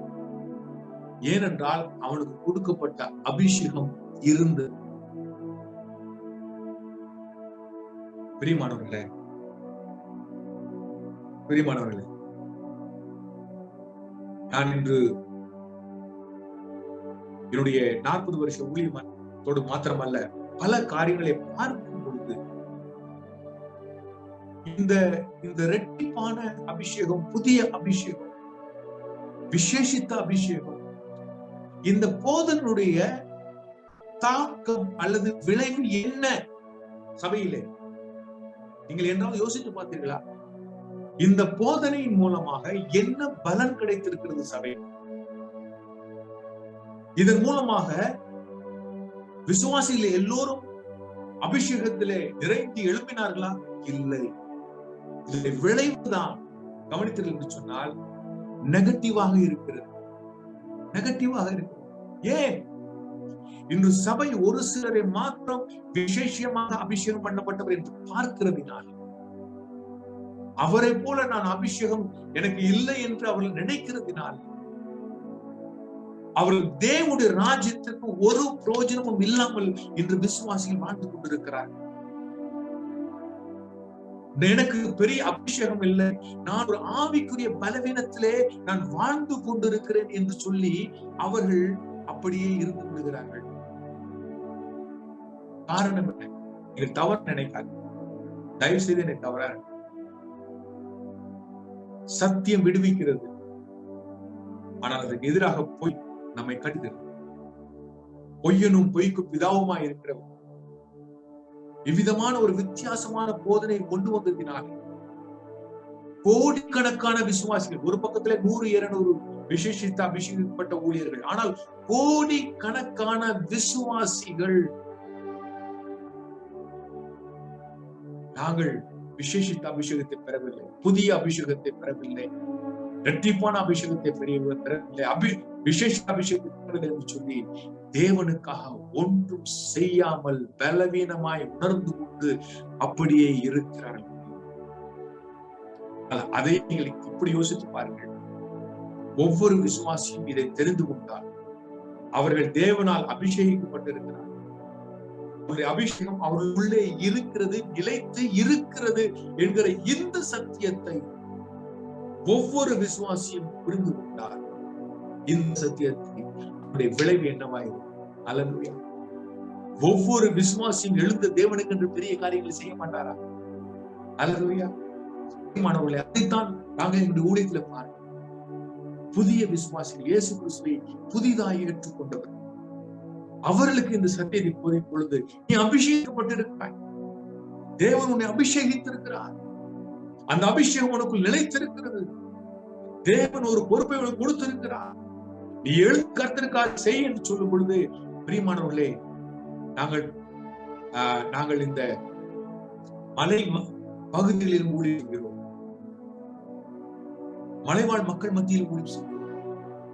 ஏனென்றால் அவனுக்கு கொடுக்கப்பட்ட அபிஷேகம் இருந்தது. பிரியமானவர்களே, நான் இன்று என்னுடைய 40 வருஷ ஊழியத்தோடு மாத்திரமல்ல, பல காரியங்களை பார்க்கும் பொழுது இந்த இரட்டிப்பான அபிஷேகம், புதிய அபிஷேகம், விசேஷித்த அபிஷேகம், இந்த போதனுடைய தாக்கம் அல்லது விளைவு என்ன சபையிலே? நீங்கள் என்றாலும் யோசித்து பார்த்தீர்களா? இந்த போதனையின் மூலமாக என்ன பலன் கிடைத்திருக்கிறது சபை? இதன் மூலமாக விசுவாசிகள் எல்லோரும் அபிஷேகத்திலே நிறைந்து எழுப்பினார்களா? இல்லை. இதனுடைய விளைவுதான் கவனித்தீர்கள் என்று சொன்னால் நெகட்டிவாக இருக்கிறது. ஏன்? இன்று சபை ஒரு சிலரை மாத்திரம் விசேஷமாக அபிஷேகம் பண்ணப்பட்டவர் என்று பார்க்கிறதினால், அவரை போல நான் அபிஷேகம் எனக்கு இல்லை என்று அவர்கள் நினைக்கிறதினால், அவர்கள் தேவனுடைய ராஜ்யத்திற்கு ஒரு பிரயோஜனமும் இல்லாமல் இன்று விசுவாசிகள் வாழ்ந்து கொண்டிருக்கிறார்கள். எனக்கு பெரிய அபிஷேகம் இல்லை, நான் ஒரு ஆவிக்குரிய பலவீனத்திலே நான் வாழ்ந்து கொண்டிருக்கிறேன் என்று சொல்லி அவர்கள் அப்படியே இருந்து விடுகிறார்கள். காரணம் என்ன? நீங்கள் தவறு நினைக்காது, தயவு செய்து என்னை தவற. சத்தியம் விடுவிக்கிறது, ஆனால் அதற்கு எதிராக பொய் நம்மை கட்டுகிறது. பொய்யனும் பொய்க்கும் பிதாவுமாய் இருக்கிறவர் இவ்விதமான ஒரு வித்தியாசமான போதனை கொண்டு வந்ததினால் கோடிக்கணக்கான விசுவாசிகள், ஒரு பக்கத்துல 100-200 விசேஷித்த அபிஷேகப்பட்ட ஊழியர்கள், ஆனால் கோடிக்கணக்கான விசுவாசிகள் நாங்கள் விசேஷித்த அபிஷேகத்தை பெறவில்லை, புதிய அபிஷேகத்தை பெறவில்லை, இரட்டிப்பான அபிஷேகத்தை பெறவில்லை, விசேஷ அபிஷேகத்தை பெறவில்லை என்று சொல்லி தேவனுக்காக ஒன்றும் செய்யாமல் பலவீனமாய் உணர்ந்து கொண்டு அப்படியே இருக்கிறார்கள். அதை நீங்கள் இப்படி யோசித்து பாருங்கள். ஒவ்வொரு விசுவாசியும் இதை தெரிந்து கொண்டால் அவர்கள் தேவனால் அபிஷேகிக்கப்பட்டிருக்கிறார்கள். அவருடைய அபிஷேகம் அவர்களுள்ளே இருக்கிறது, நிலைத்து இருக்கிறது என்கிற இந்த சத்தியத்தை ஒவ்வொரு விசுவாசியும் புரிந்து கொண்டார். இந்த சத்தியத்தை விளைவு என்னவாயிருக்கும்? அல்லேலூயா. ஒவ்வொரு விசுவாசியும் எழுந்த தேவனுக்கு என்று பெரிய காரியங்களை செய்ய மாட்டாரா? அல்லேலூயா. மாணவர்களே, அதைத்தான் நாங்கள் எங்களுடைய ஊழியத்துல பாருங்க. புதிய விசுவாசிகள் இயேசு கிறிஸ்துவை புதிதாக ஏற்றுக்கொண்டவர், அவர்களுக்கு இந்த சத்தியத்தை போதிக்கும் பொழுது, நீ அபிஷேகிக்கப்பட்டிருக்கிறாய், தேவன் உன்னை அபிஷேகித்திருக்கிறார், அந்த அபிஷேகம் உனக்குள் நிலைத்திருக்கிறது, தேவன் ஒரு பொறுப்பை உனக்கு கொடுத்திருக்கிறார், நீ எழுந்து கர்த்தருக்காக செய் என்று சொல்லும் பொழுது, பிரியமானவர்களே, நாங்கள் இந்த மலை பகுதிகளில் ஊழியம் செய்கிறோம், மலைவாழ் மக்கள் மத்தியில் ஊழியம் செய்கிறோம்,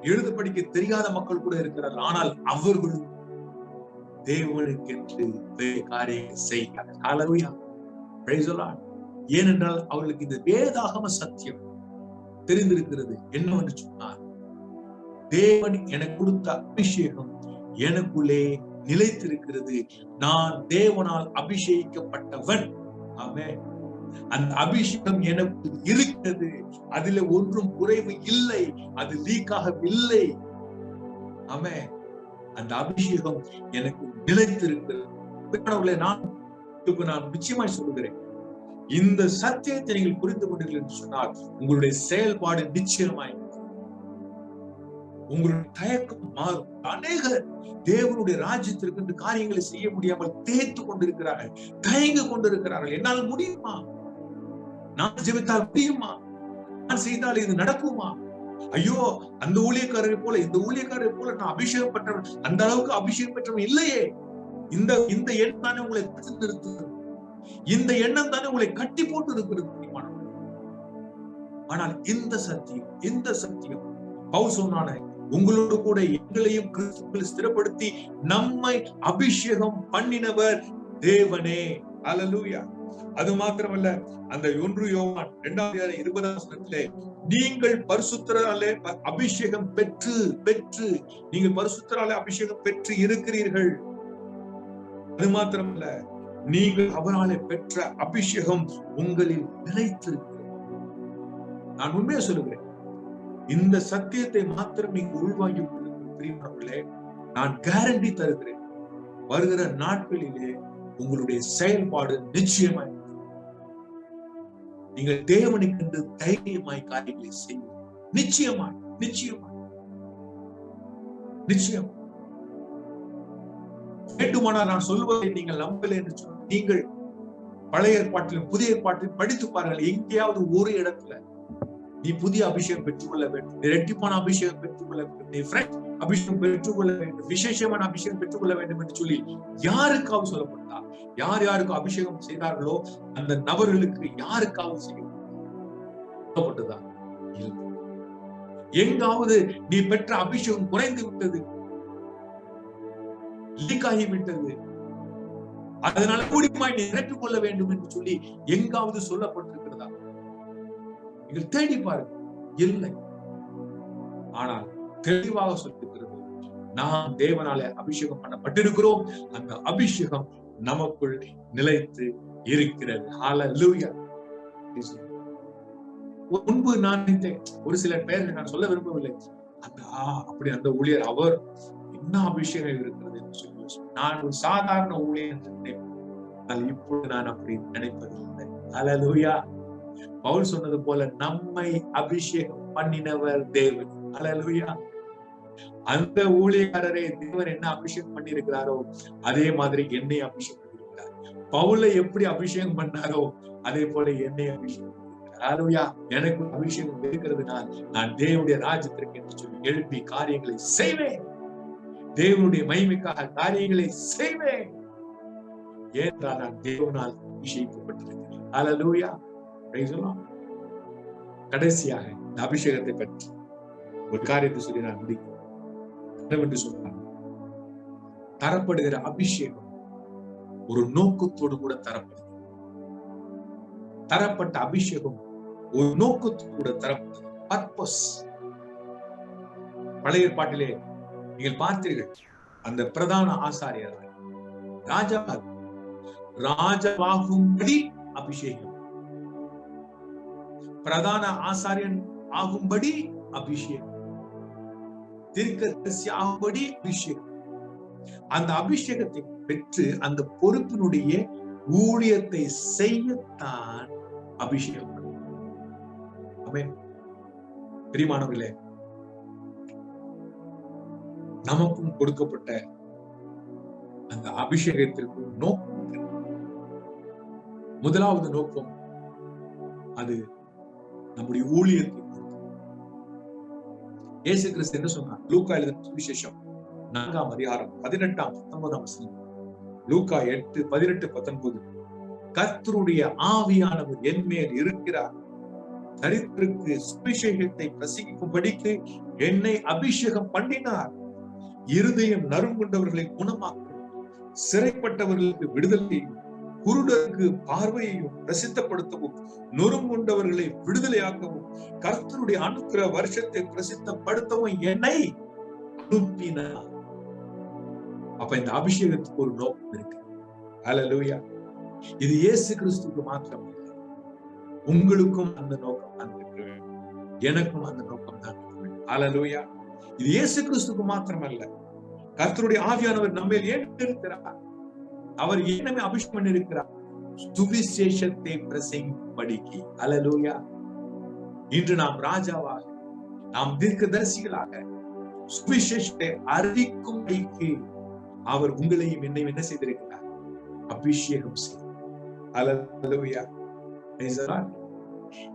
எழுத படிக்க தெரியாத மக்கள் கூட இருக்கிறார்கள், ஆனால் அவர்களும் தேவனுக்கென்று காரியங்களை செய்கிறார்கள். ஹல்லேலூயா. Praise the Lord. ஏனென்றால் அவர்களுக்கு இந்த வேதாகம சத்தியம் தெரிந்திருக்கிறது. என்னவென்று சொன்னார், தேவன் எனக்கு கொடுத்த அபிஷேகம் எனக்குள்ளே நிலைத்திருக்கிறது, நான் தேவனால் அபிஷேகிக்கப்பட்டவன். ஆமென். அந்த அபிஷேகம் எனக்கு இருக்கிறது, அதுல ஒன்றும் குறைவு இல்லை, அது லீக்காக இல்லை. ஆமென். அந்த அபிஷேகம் எனக்கு நிலைத்திருக்கிறது. நான் நிச்சயமாய் சொல்லுகிறேன், இந்த சத்தியத்தை நீங்கள் புரிந்து கொண்டீர்கள் என்று சொன்னால் உங்களுடைய செயல்பாடு நிச்சயமாய் உங்களுடைய தயக்கம் மாறும். அநேகர் தேவனுடைய ராஜ்யத்திற்கு இந்த காரியங்களை செய்ய முடியாமல் தேய்த்து கொண்டிருக்கிறார்கள், தயங்கி கொண்டிருக்கிறார்கள். என்னால் முடியுமா? நான் ஜெபித்தால் முடியுமா? நான் செய்தால் இது நடக்குமா? ஐயோ, அந்த ஊழியக்காரரை போல இந்த ஊழியக்காரரை போல நான் அபிஷேகம் பெற்றவன், அந்த அளவுக்கு அபிஷேகம் பெற்றவன் இல்லையே. இந்த எண்ணம் தானே உங்களை தடுத்து நிறுத்துகிறது. இந்த எண்ணம் தானே உங்களை கட்டி போட்டு இருக்கிறது. ஆனால் இந்த சத்தியம் பவுல் சொன்னானே, உங்களோடு கூட எங்களையும் கிறிஸ்துவில் ஸ்திரப்படுத்தி நம்மை அபிஷேகம் பண்ணினவர் தேவனே. அல்லேலூயா. அது மாத்திரமல்ல, அந்த 1 யோவான் 2:20 நீங்கள் பரிசுத்தராலே அபிஷேகம் பெற்று நீங்கள் பரிசுத்தராலே அபிஷேகம் பெற்று இருக்கிறீர்கள். அது மாத்திரமல்ல, நீங்கள் அவராலே பெற்ற அபிஷேகம் உங்களில் நிலைத்திருக்கிறது. நான் உண்மையா சொல்லுகிறேன், இந்த சத்தியத்தை மாத்திரம் நீங்க உள்வாங்கி பிரியமானவர்களே, நான் கேரண்டி தருகிறேன், வருகிற நாட்களிலே உங்களுடைய செயல்பாடு நிச்சயமாய் நீங்கள் தேவனுக்கென்று தைரியமாய் காரியங்களை செய்யும். நிச்சயமாய் வேண்டுமானால் நான் சொல்லுவதை நீங்கள் நம்பலை என்று சொன்ன நீங்கள் பழைய ஏற்பாட்டிலும் புதிய ஏற்பாட்டிலும் படித்து பாருங்கள். எங்கேயாவது ஒரு இடத்துல நீ புதிய அபிஷேகம் பெற்றுக்கொள்ள வேண்டும், நீ இரட்டிப்பான அபிஷேகம் பெற்றுக்கொள்ள வேண்டும், நீ ஃப்ரெஷ் அபிஷேகம் பெற்றுக்கொள்ள வேண்டும், விசேஷமான அபிஷேகம் பெற்றுக்கொள்ள வேண்டும் என்று சொல்லி யாருக்காவது சொல்லப்பட்டா? யாருக்கு அபிஷேகம் செய்தார்களோ அந்த நபர்களுக்கு யாருக்காவது செய்யப்பட்டதா? எங்காவது நீ பெற்ற அபிஷேகம் குறைந்து விட்டது, லீக்காகி விட்டது, அதனால கூடியமாய் நீ நிரப்பிக் கொள்ள வேண்டும் என்று சொல்லி எங்காவது சொல்லப்பட்டிருக்கிறதா? நீங்கள் தேடி பாருங்க, இல்லை. ஆனால் தெளிவாக சொல்லிருக்கிறது, நாம் தேவனாலே அபிஷேகம் பண்ணப்பட்டிருக்கிறோம், அந்த அபிஷேகம் நமக்குள் நிலைத்து இருக்கிறது. ஹல்லேலூயா. முன்பு நான் ஒரு சில பேர்கள் நான் சொல்ல விரும்பவில்லை, அப்படி அந்த ஊழியர் அவர் என்ன அபிஷேகம் இருக்கிறது என்று சொல்லி நான் ஒரு சாதாரண ஊழியர் என்று நினைப்பேன். இப்பொழுது நான் அப்படி நினைப்பதில்லை. ஹல்லேலூயா. பவுல் சொன்னது போல நம்மை அபிஷேகம் பண்ணினவர் தேவன். ஹல்லேலூயா. அந்த ஊழியக்காரரை தேவன் என்ன அபிஷேகம் பண்ணி இருக்கிறாரோ அதே மாதிரி என்னை அபிஷேகம் பண்ணியிருக்கிறார். பவுலை எப்படி அபிஷேகம் பண்ணாரோ அதே போல என்னை அபிஷேகம் பண்ணியிருக்கிறார். ஹல்லேலூயா. எனக்கு அபிஷேகம் இருக்கிறதுனால் நான் தேவனுடைய ராஜ்யத்திற்கு என்று சொல்லி எழுப்பி காரியங்களை செய்வேன். தேவனுடைய மகிமைக்காக காரியங்களை செய்வேன். ஏனென்றால் நான் தேவனால் அபிஷேகிக்கப்பட்டிருக்கிறேன். ஹல்லேலூயா. கடைசியாக இந்த அபிஷேகத்தை பற்றி ஒரு காரியத்தை சொல்லி நான் முடிக்கிறேன். என்னவென்று சொன்னார், தரப்படுகிற அபிஷேகம் ஒரு நோக்கத்தோடு கூட தரப்படுது. தரப்பட்ட அபிஷேகம் ஒரு நோக்கத்தோடு கூட தரப்படுது. பர்பஸ். பழைய ஏற்பாட்டிலே நீங்கள் பார்த்தீர்கள், அந்த பிரதான ஆசாரியர் ராஜாவாகும்படி அபிஷேகம், பிரதான ஆசாரியன் ஆகும்படி அபிஷேகம், தீர்க்கதரிசி ஆகும்படி அபிஷேகம். அந்த அபிஷேகத்தை பெற்று அந்த பொறுப்பினுடைய ஊழியத்தை செய்யத்தான் அபிஷேகம். பிரியமானவர்களே, நமக்கும் கொடுக்கப்பட்ட அந்த அபிஷேகத்திற்கு நோக்கம். முதலாவது நோக்கம் அது நம்முடைய ஊழியத்தை. இயேசு கிறிஸ்து என்ன சொன்னார்? லூக்கா எழுதின சுவிசேஷம் 4ஆம் அதிகாரம் 18-19 வசனம். லூக்கா 8:18-19. கர்த்தருடைய ஆவியானவர் என் மேல் இருக்கிறார், தரித்திரருக்கு சுவிசேஷத்தை பிரசங்கிக்கும்படிக்கு என்னை அபிஷேகம் பண்ணினார், இருதயம் நறுங்குண்டவர்களை குணமாக்கும், சிறைப்பட்டவர்களுக்கு விடுதலையையும், குருடருக்கு பார்வையையும் பிரசித்தப்படுத்தவும், நொறுங்குண்டவர்களை விடுதலையாக்கவும், கர்த்தருடைய அனுக்கிரக வருஷத்தை பிரசித்தப்படுத்தவும் என்னை அனுப்பினார். அப்ப இந்த அபிஷேகத்துக்கு ஒரு நோக்கம் இருக்கு. ஹல்லேலூயா. இது இயேசு கிறிஸ்துவுக்கு மாத்திரம் இல்லை, உங்களுக்கும் அந்த நோக்கம் தான் இருக்கு, எனக்கும் அந்த நோக்கம் தான் இருக்கு. ஹல்லேலூயா. இது இயேசு கிறிஸ்துவுக்கு மாத்திரம் அல்ல, கர்த்தருடைய ஆவியானவர் நம்ம ஏன் இருக்கிறார், அவர் என்னமே அபிஷேகம் பண்ணியிருக்கிறார், சுவிசேஷத்தை பிரசங்கிக்கும்படிக்கு. ஹல்லேலூயா. இன்று நாம் ராஜாவாக, நாம் தீர்க்கதரிசிகளாக, சுவிசேஷத்தை அறிவிக்கும்படிக்கு அவர் உங்களையும் என்னையும் என்ன செய்திருக்கிறார்? அபிஷேகம் செய்தார்.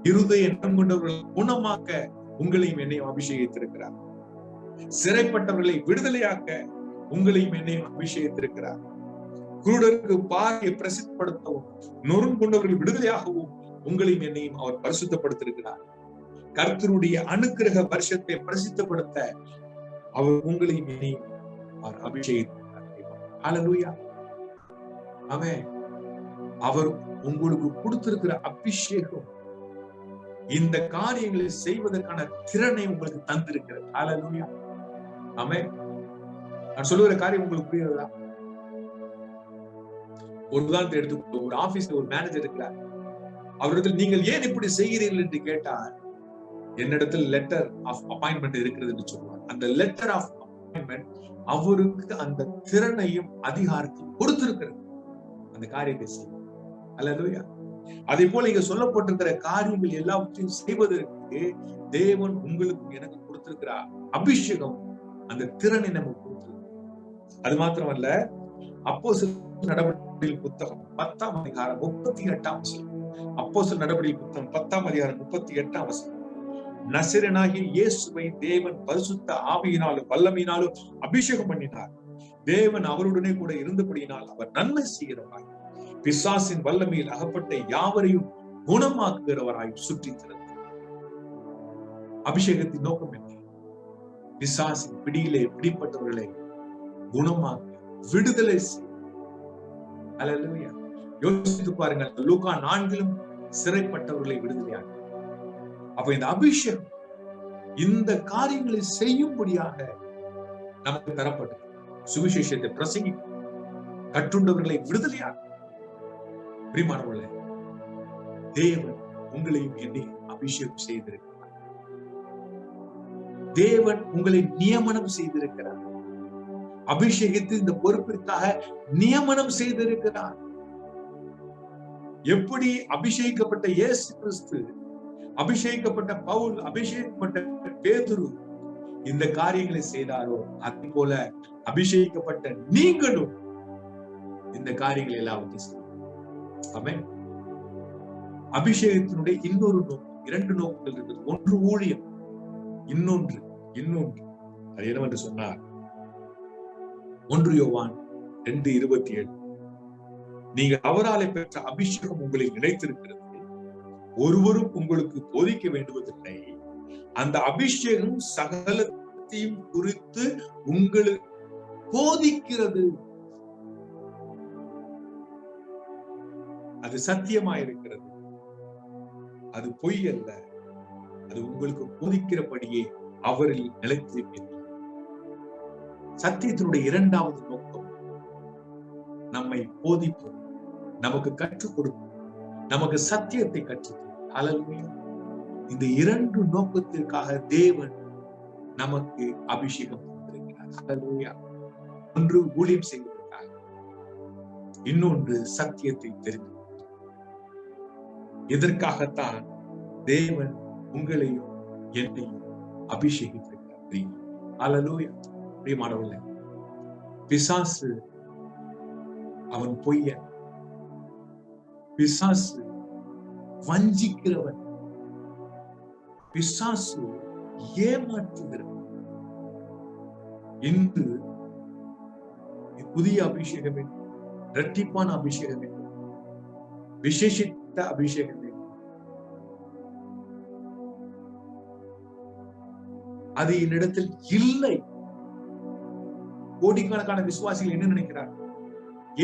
இருதய எண்ணம் கொண்டவர்களை குணமாக்க உங்களையும் என்னையும் அபிஷேகித்திருக்கிறார். சிறைப்பட்டவர்களை விடுதலையாக்க உங்களையும் என்னையும் அபிஷேகித்திருக்கிறார். குருடருக்கு பார்வையை பிரசித்தப்படுத்தவும் நொறுங்குண்டவர்கள் விடுதலையாகவும் உங்களையும் என்னையும் அவர் பரிசுத்தப்படுத்திருக்கிறார். கர்த்தருடைய அனுக்கிரக வருஷத்தை பிரசித்தப்படுத்த அவர் உங்களையும் என்னையும் அவர் அபிஷேகித்திருக்கிறார். ஹல்லேலூயா. ஆமென். அவர் உங்களுக்கு கொடுத்திருக்கிற அபிஷேகம் இந்த காரியங்களை செய்வதற்கான திறனை உங்களுக்கு தந்திருக்கிறது. ஹல்லேலூயா. ஆமென். நான் சொல்லுகிற காரியம் உங்களுக்கு புரியுதா? ஒரு உதாரணத்தை எடுத்துக்கோ. ஒரு ஆபீஸ்ல ஒரு மேனேஜர் இருக்கிறார். அவரிடத்தில் நீங்கள் ஏன் இப்படி செய்கிறீர்கள் என்று கேட்டார். என்னிடத்தில் லெட்டர் ஆஃப் அப்பாயின்மெண்ட் இருக்கிறது என்று சொல்லுவார். அந்த லெட்டர் ஆஃப் அப்பாயின்மெண்ட் அவருக்கு அந்த திறனையும் அதிகாரத்தையும் கொடுத்திருக்கிறது அந்த காரியத்தை செய்ய. அல்லேலூயா. அதே போல இங்க சொல்லப்பட்டிருக்கிற காரியங்கள் எல்லாவற்றையும் செய்வதற்கு தேவன் உங்களுக்கு எனக்கு கொடுத்திருக்கிற அபிஷேகம் அந்த திறனை நமக்கு கொடுத்திருக்கு. அது மாத்திரமல்ல, அப்போஸ்தலர் நடவடிக்கைகள் புத்தகம் 10ஆம் அதிகாரம் 38ஆம் வசனம். அப்போஸ்தலர் நடவடிக்கைகள் புத்தகம் 10ஆம் அதிகாரம் 38ஆம் வசனம். நசரேயனாகிய இயேசுவை தேவன் பரிசுத்த ஆவியினாலும் வல்லமையினாலும் அபிஷேகம் பண்ணினார். தேவன் அவருடனே கூட இருந்தபடியினால் அவர் நன்மை செய்கிறவராய் பிசாசின் வல்லமையில் அகப்பட்ட யாவரையும் குணமாக்குகிறவராய் சுற்றி திறந்தார். அபிஷேகத்தின் நோக்கம் என்ன? பிசாசின் பிடியிலே பிடிப்பட்டவர்களை குணமாக்க, விடுதலை செய்ய. அல்லேலூயா. யோசித்து பாருங்கள். லூக்கா 4லும் சிறைப்பட்டவர்களை விடுதலையாக. அப்ப இந்த அபிஷேகம் இந்த காரியங்களை செய்யும்படியாக நமக்கு தரப்பட்டது. சுவிசேஷத்தை பிரசங்கி, கற்றுண்டவர்களை விடுதலையாக. பிரியமானவர்களே, தேவன் உங்களையும் என்னையும் அபிஷேகம் செய்திருக்கிறார். தேவன் உங்களை நியமனம் செய்திருக்கிறார். அபிஷேகித்து இந்த பொறுப்பிற்காக நியமனம் செய்திருக்கிறார். எப்படி அபிஷேகிக்கப்பட்ட இயேசு கிறிஸ்து, அபிஷேகிக்கப்பட்ட பவுல், அபிஷேகிக்கப்பட்ட பேதுரு இந்த காரியங்களை செய்தாரோ, அதே போல அபிஷேகிக்கப்பட்ட நீங்களும் இந்த காரியங்களை எல்லாவற்றையும் செய்யணும். ஆமென். அபிஷேகத்தினுடைய இன்னொரு நோக்கம், 2 நோக்கங்கள் இருக்குது. ஒன்று ஊழியம், இன்னொன்று அது என்னவென்று சொன்னார் 1 யோவான் 2:27. நீங்கள் அவராலே பெற்ற அபிஷேகம் உங்களை நிலைத்திருக்கிறது, ஒருவரும் உங்களுக்கு போதிக்க வேண்டுவதில்லை. அந்த அபிஷேகம் சகலத்தையும் குறித்து உங்களுக்கு போதிக்கிறது. அது சத்தியமாயிருக்கிறது, அது பொய் அல்ல. அது உங்களுக்கு போதிக்கிறபடியே அவரில் நிலைத்திருக்கிறது. சத்தியத்தினுடைய 2வது நோக்கம் நம்மை போதிப்பது, நமக்கு கற்றுக் கொடுப்பது, நமக்கு சத்தியத்தை கற்றுக். ஹல்லேலூயா. இந்த 2 நோக்கத்திற்காக தேவன் நமக்கு அபிஷேகம் கொடுத்திருக்கிறார். ஹல்லேலூயா. ஒன்று ஊழியம் செய்வதற்காக, இன்னொன்று சத்தியத்தை தெரிந்து. இதற்காகத்தான் தேவன் உங்களையும் என்னையும் அபிஷேகித்திருக்கிறார். ஹல்லேலூயா. பிரியமானவர்களே, பிசாசு அவன் பொய்யன், பிசாசு வஞ்சிக்கிறவன், பிசாசு ஏமாற்றுகிறவன். இன்று புதிய அபிஷேகம் வேண்டும், இரட்டிப்பான அபிஷேகம் வேண்டும், விசேஷித்த அபிஷேகம் வேண்டும். அது என்னிடத்தில் இல்லை. கோடிக்கணக்கான விசுவாசிகள் என்ன நினைக்கிறார்?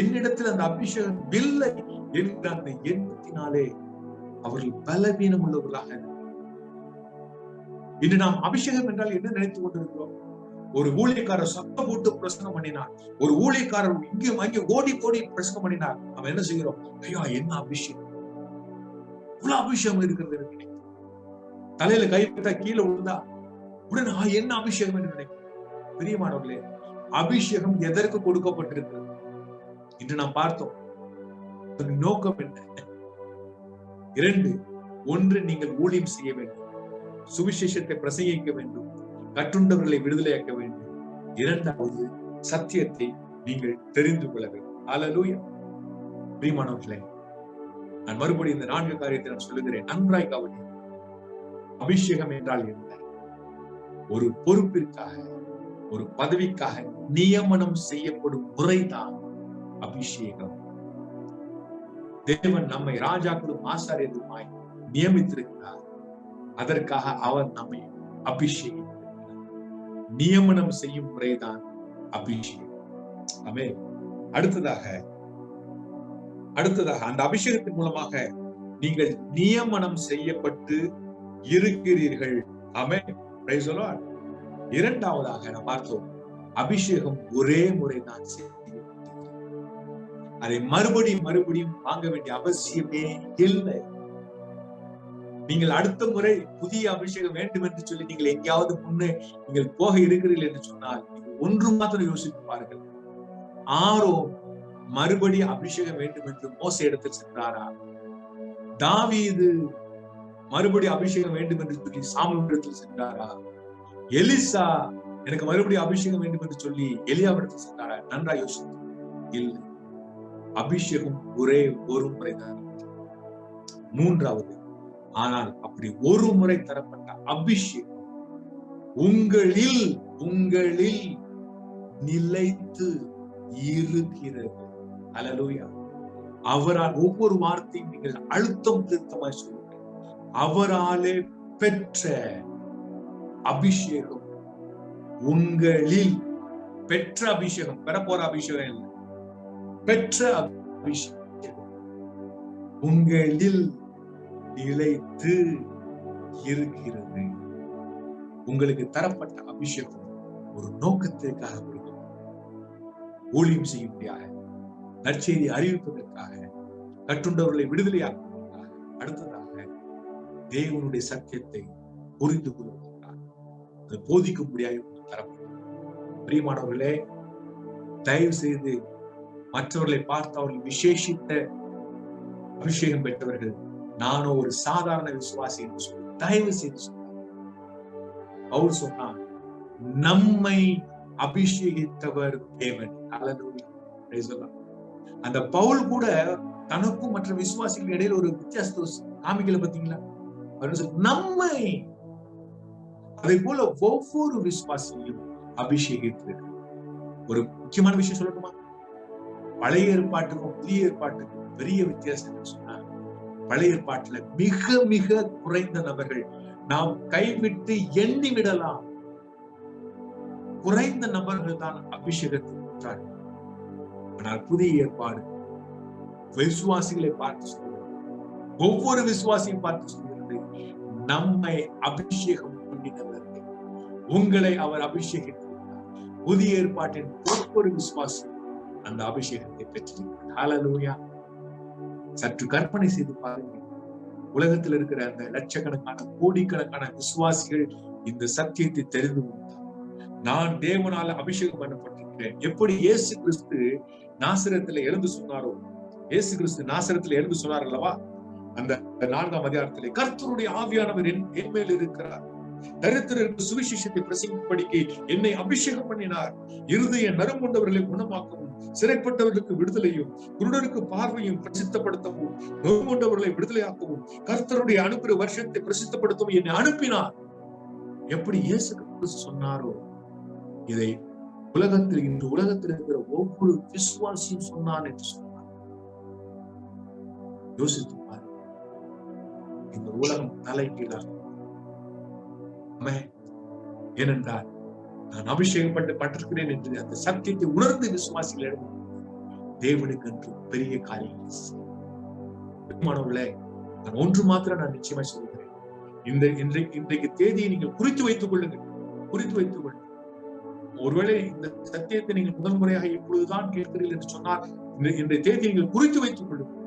என்னிடத்தில் அந்த அபிஷேகம் இல்லை என்கிற அந்த எண்ணத்தினாலே அவர்கள் பலவீனம் உள்ளவர்களாக. இன்று நாம் அபிஷேகம் என்றால் என்ன நினைத்துக் கொண்டிருக்கிறோம்? ஒரு ஊழியக்காரர் சத்தம் போட்டு பிரசங்கம் பண்ணினார், ஒரு ஊழியக்காரர் இங்கே அங்கே ஓடி ஓடி பிரசங்கம் பண்ணினார். நம்ம என்ன செய்கிறோம்? ஐயா, என்ன அபிஷேகம், இவ்வளவு அபிஷேகம் இருக்கிறது இருக்கு. தலையில கை வைத்தா கீழே விழுந்தா உடனே என்ன அபிஷேகம் என்று நினைக்கிறோம். பிரியமானவர்களே, அபிஷேகம் எதற்கு கொடுக்கப்பட்டிருக்கிறது இன்று நாம் பார்த்தோம். நோக்கம் என்ன? 2, ஒன்று, நீங்கள் ஊழியம் செய்ய வேண்டும், சுவிசேஷத்தை பிரசங்கிக்க வேண்டும், கட்டுண்டவர்களை விடுதலையாக்க வேண்டும். இரண்டாவது, சத்தியத்தை நீங்கள் தெரிந்து கொள்ள வேண்டும். அல்லேலூயா. பிரியமானவர்களே, நான் மறுபடியும் இந்த 4 காரியத்தை நான் சொல்லுகிறேன். நன்றாய் கவனி. அபிஷேகம் என்றால் என்ன? ஒரு பொறுப்பிற்காக, ஒரு பதவிக்காக நியமனம் செய்யப்படும் முறைதான் அபிஷேகம். தேவன் நம்மை ராஜாக்களும் ஆசாரியருமாய் நியமித்திருக்கிறார். அதற்காக அவர் நம்மை அபிஷேகித்திருக்கிறார். நியமனம் செய்யும் முறைதான் அபிஷேகம். ஆமென். அடுத்ததாக அந்த அபிஷேகத்தின் மூலமாக நீங்கள் நியமனம் செய்யப்பட்டு இருக்கிறீர்கள். ஆமென். Praise the Lord. இரண்டாவதாக நாம் பார்த்தோம், அபிஷேகம் ஒரே முறைதான் செய்யப்பட்டது. அதை மறுபடியும் வாங்க வேண்டிய அவசியமே இல்லை. நீங்கள் அடுத்த முறை புதிய அபிஷேகம் வேண்டும் என்று சொல்லி நீங்கள் எங்கேயாவது முன்னே நீங்கள் போக இருக்கிறீர்கள் என்று சொன்னால் ஒன்று மாத்திரம் யோசித்து பாருங்கள். ஆரோன் மறுபடியும் அபிஷேகம் வேண்டும் என்று மோசே இடத்தில் சென்றாரா? தாவீது மறுபடியும் அபிஷேகம் வேண்டும் என்று சொல்லி சாமுவேல் இடத்தில் சென்றாரா? எலிசா எனக்கு மறுபடியும் அபிஷேகம் வேண்டும் என்று சொல்லி எலியாவிடத்தில் சென்றாரா? நன்றாக யோசித்து இல்லை. அபிஷேகம் ஒரே ஒரு முறை தான். மூன்றாவது, ஆனால் அப்படி ஒரு முறை தரப்பட்ட அபிஷேகம் உங்களில் நிலைத்து இருக்கிறது. அல்லேலூயா. அவரால் ஒவ்வொரு வார்த்தையும் நீங்கள் அழுத்தம் திருத்தமாய் சொல்லுங்கள். அவராலே பெற்ற அபிஷேகம் உங்களில், பெற்ற அபிஷேகம், பெறப்போற அபிஷேகம் இல்லை, பெற்ற அபிஷேகம் உங்களில் நிலைத்து இருக்கிறது. உங்களுக்கு தரப்பட்ட அபிஷேகம் ஒரு நோக்கத்திற்காக கொடுக்கும். ஊழியம் செய்யும்படியாக, நற்செய்தி அறிவிப்பதற்காக, கட்டுண்டவர்களை விடுதலையாக்குவதற்காக, அடுத்ததாக தேவனுடைய சத்தியத்தை புரிந்து கொள்வதற்காக, அதை போதிக்கும்படியாக தரப்படும். பிரியமானவர்களே, தயவு செய்து மற்றவர்களை பார்த்து அவர்கள் விசேஷித்த அபிஷேகம் பெற்றவர்கள், நானோ ஒரு சாதாரண விசுவாசி என்று சொல்லி தயவு செய்து சொன்னார். பவுல் சொன்னார், நம்மை அபிஷேகித்தவர் தேவன். அல்லேலூயா. அந்த பவுல் கூட தனக்கும் மற்ற விசுவாசிகள் இடையில ஒரு வித்தியாசத்தை காமிக்கல. பாத்தீங்களா? நம்மை, அதை போல ஒவ்வொரு விசுவாசியும் அபிஷேகித்து. ஒரு முக்கியமான விஷயம் சொல்லணுமா? பழைய ஏற்பாட்டுக்கும் புதிய ஏற்பாட்டுக்கும் பெரிய வித்தியாசம் சொன்னார். பழைய ஏற்பாட்டுல மிக மிக குறைந்த நபர்கள், நாம் கைவிட்டு எண்ணி விடலாம், குறைந்த நபர்கள் தான் அபிஷேகத்தை பெற்றார்கள். ஆனால் புதிய ஏற்பாடு விசுவாசிகளை பார்த்து சொல்கிறது, ஒவ்வொரு விசுவாசியும் பார்த்து சொல்கிறது, நம்மை அபிஷேகம் பண்ணினவர்கள், உங்களை அவர் அபிஷேகித்திருக்கிறார். புதிய ஏற்பாட்டின் ஒவ்வொரு விசுவாசியும் அந்த அபிஷேகத்தை பெற்றிருக்கிறார். ஹல்லேலூயா. சற்று கற்பனை செய்து பாருங்கள். உலகத்தில் இருக்கிற அந்த லட்சக்கணக்கான கோடிக்கணக்கான விசுவாசிகள் இந்த சத்தியத்தை தெரிந்து கொண்டார். நான் தேவனால அபிஷேகம் பண்ணப்பட்டிருக்கிறேன். எப்படி இயேசு கிறிஸ்து நாசரேத்துல எழுந்து சொன்னாரோ, இயேசு கிறிஸ்து நாசரேத்துல எழுந்து சொன்னார் அல்லவா? அந்த 4ஆம் அதிகாரத்திலே, கர்த்தருடைய ஆவியானவர் என் மேல் இருக்கிறார், தரித்திரருக்கு சுவிசேஷத்தை பிரசங்கிப்படிக்கு என்னை அபிஷேகம் பண்ணினார், இருதய நறுங்குண்டவர்களை குணமாக்கவும், சிறைப்பட்டவர்களுக்கு விடுதலையும், குருடருக்கு பார்வையும் பிரசித்தப்படுத்தவும், நொறுங்குண்டவர்களை விடுதலையாக்கவும், கர்த்தருடைய அனுப்புற வருஷத்தை பிரசித்தப்படுத்தவும் என்னை அனுப்பினார். எப்படி இயேசு கிறிஸ்து சொன்னாரோ, இதை இன்று உலகத்தில் இருக்கிற ஒவ்வொரு விசுவாசியும் சொன்னான் என்று சொன்னார். யோசித்து பாருங்க. இந்த உலகம் தலைகீழாக, ஏனென்றால் நான் அபிஷேகப்பட்டிருக்கிறேன் என்று அந்த சத்தியத்தை உணர்ந்து விசுவாசிகள் எழுத தேவனுக்கு என்று பெரிய காரியங்கள். நான் ஒன்று மாத்திரம் நான் நிச்சயமா சொல்கிறேன். இன்றைக்கு தேதியை நீங்கள் குறித்து வைத்துக் கொள்ளுங்கள். ஒருவேளை இந்த சத்தியத்தை நீங்கள் முதல் முறையாக இப்பொழுதுதான் கேட்கிறீர்கள் என்று சொன்னால், இன்றைய தேதியை நீங்கள் குறித்து வைத்துக் கொள்ளுங்கள்.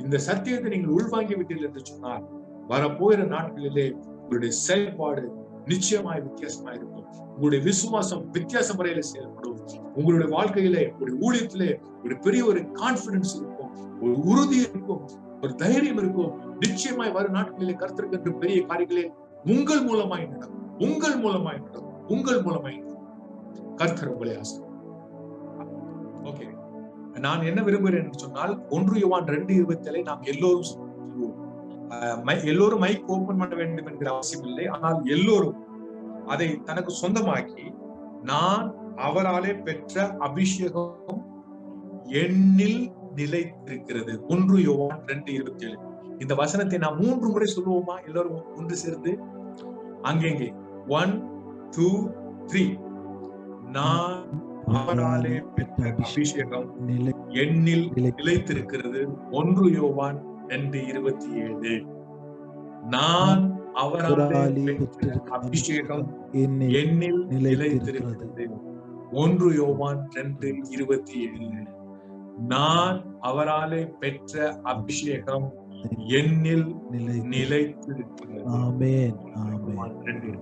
இந்த சத்தியத்தை நீங்கள் உள்வாங்கி விட்டீர்கள் என்று சொன்னால், வரப்போகிற நாட்களிலே உங்களுடைய செயல்பாடு நிச்சயமாய் வித்தியாசமாக இருக்கும். உங்களுடைய விசுவாசம் வித்தியாச முறையில செயல்படும். உங்களுடைய வாழ்க்கையிலே, ஒரு ஊழியத்திலே ஒரு பெரிய ஒரு கான்பிடன்ஸ் இருக்கும், ஒரு உறுதி இருக்கும், ஒரு தைரியம் இருக்கும். நிச்சயமாய் வரும் நாட்களிலே கர்த்தருக்கு பெரிய காரியங்களே உங்கள் மூலமாய் நடக்கும். உங்கள் மூலமாய் நடக்கும். உங்கள் மூலமாய் கர்த்தர் உங்களை ஆசீர்வதிப்பார். ஓகே, நான் என்ன விரும்புகிறேன் என்று சொன்னால் 1 யோவான் 2:27 நாம் எல்லோரும் சொல்லுவோம். எல்லோரும் மைக் ஓபன் பண்ண வேண்டும் என்கிற அவசியம் இல்லை. ஆனால் எல்லோரும் அதை தனக்கு சொந்தமாக்கி, நான் அவராலே பெற்ற அபிஷேகம் என்னில் நிலைத்திருக்கிறது. 1 யோவான் 2:27. இந்த வசனத்தை நாம் 3 முறை சொல்லுவோமா? எல்லோரும் ஒன்று சேர்ந்து அங்கெங்கே 1 2 3. நான் அவராலே பெற்ற அபிஷேகம் என்னில் நிலைத்திருக்கிறது. 1 யோவான் 2:27. நான் அவராலே பெற்ற அபிஷேகம் என்னில் நிலைத்திருக்கிறது. 1 யோவான் 2:27. நான் அவராலே பெற்ற அபிஷேகம் என்னில் நிலைத்திருக்கிறது. ஆமென். ஆமென்.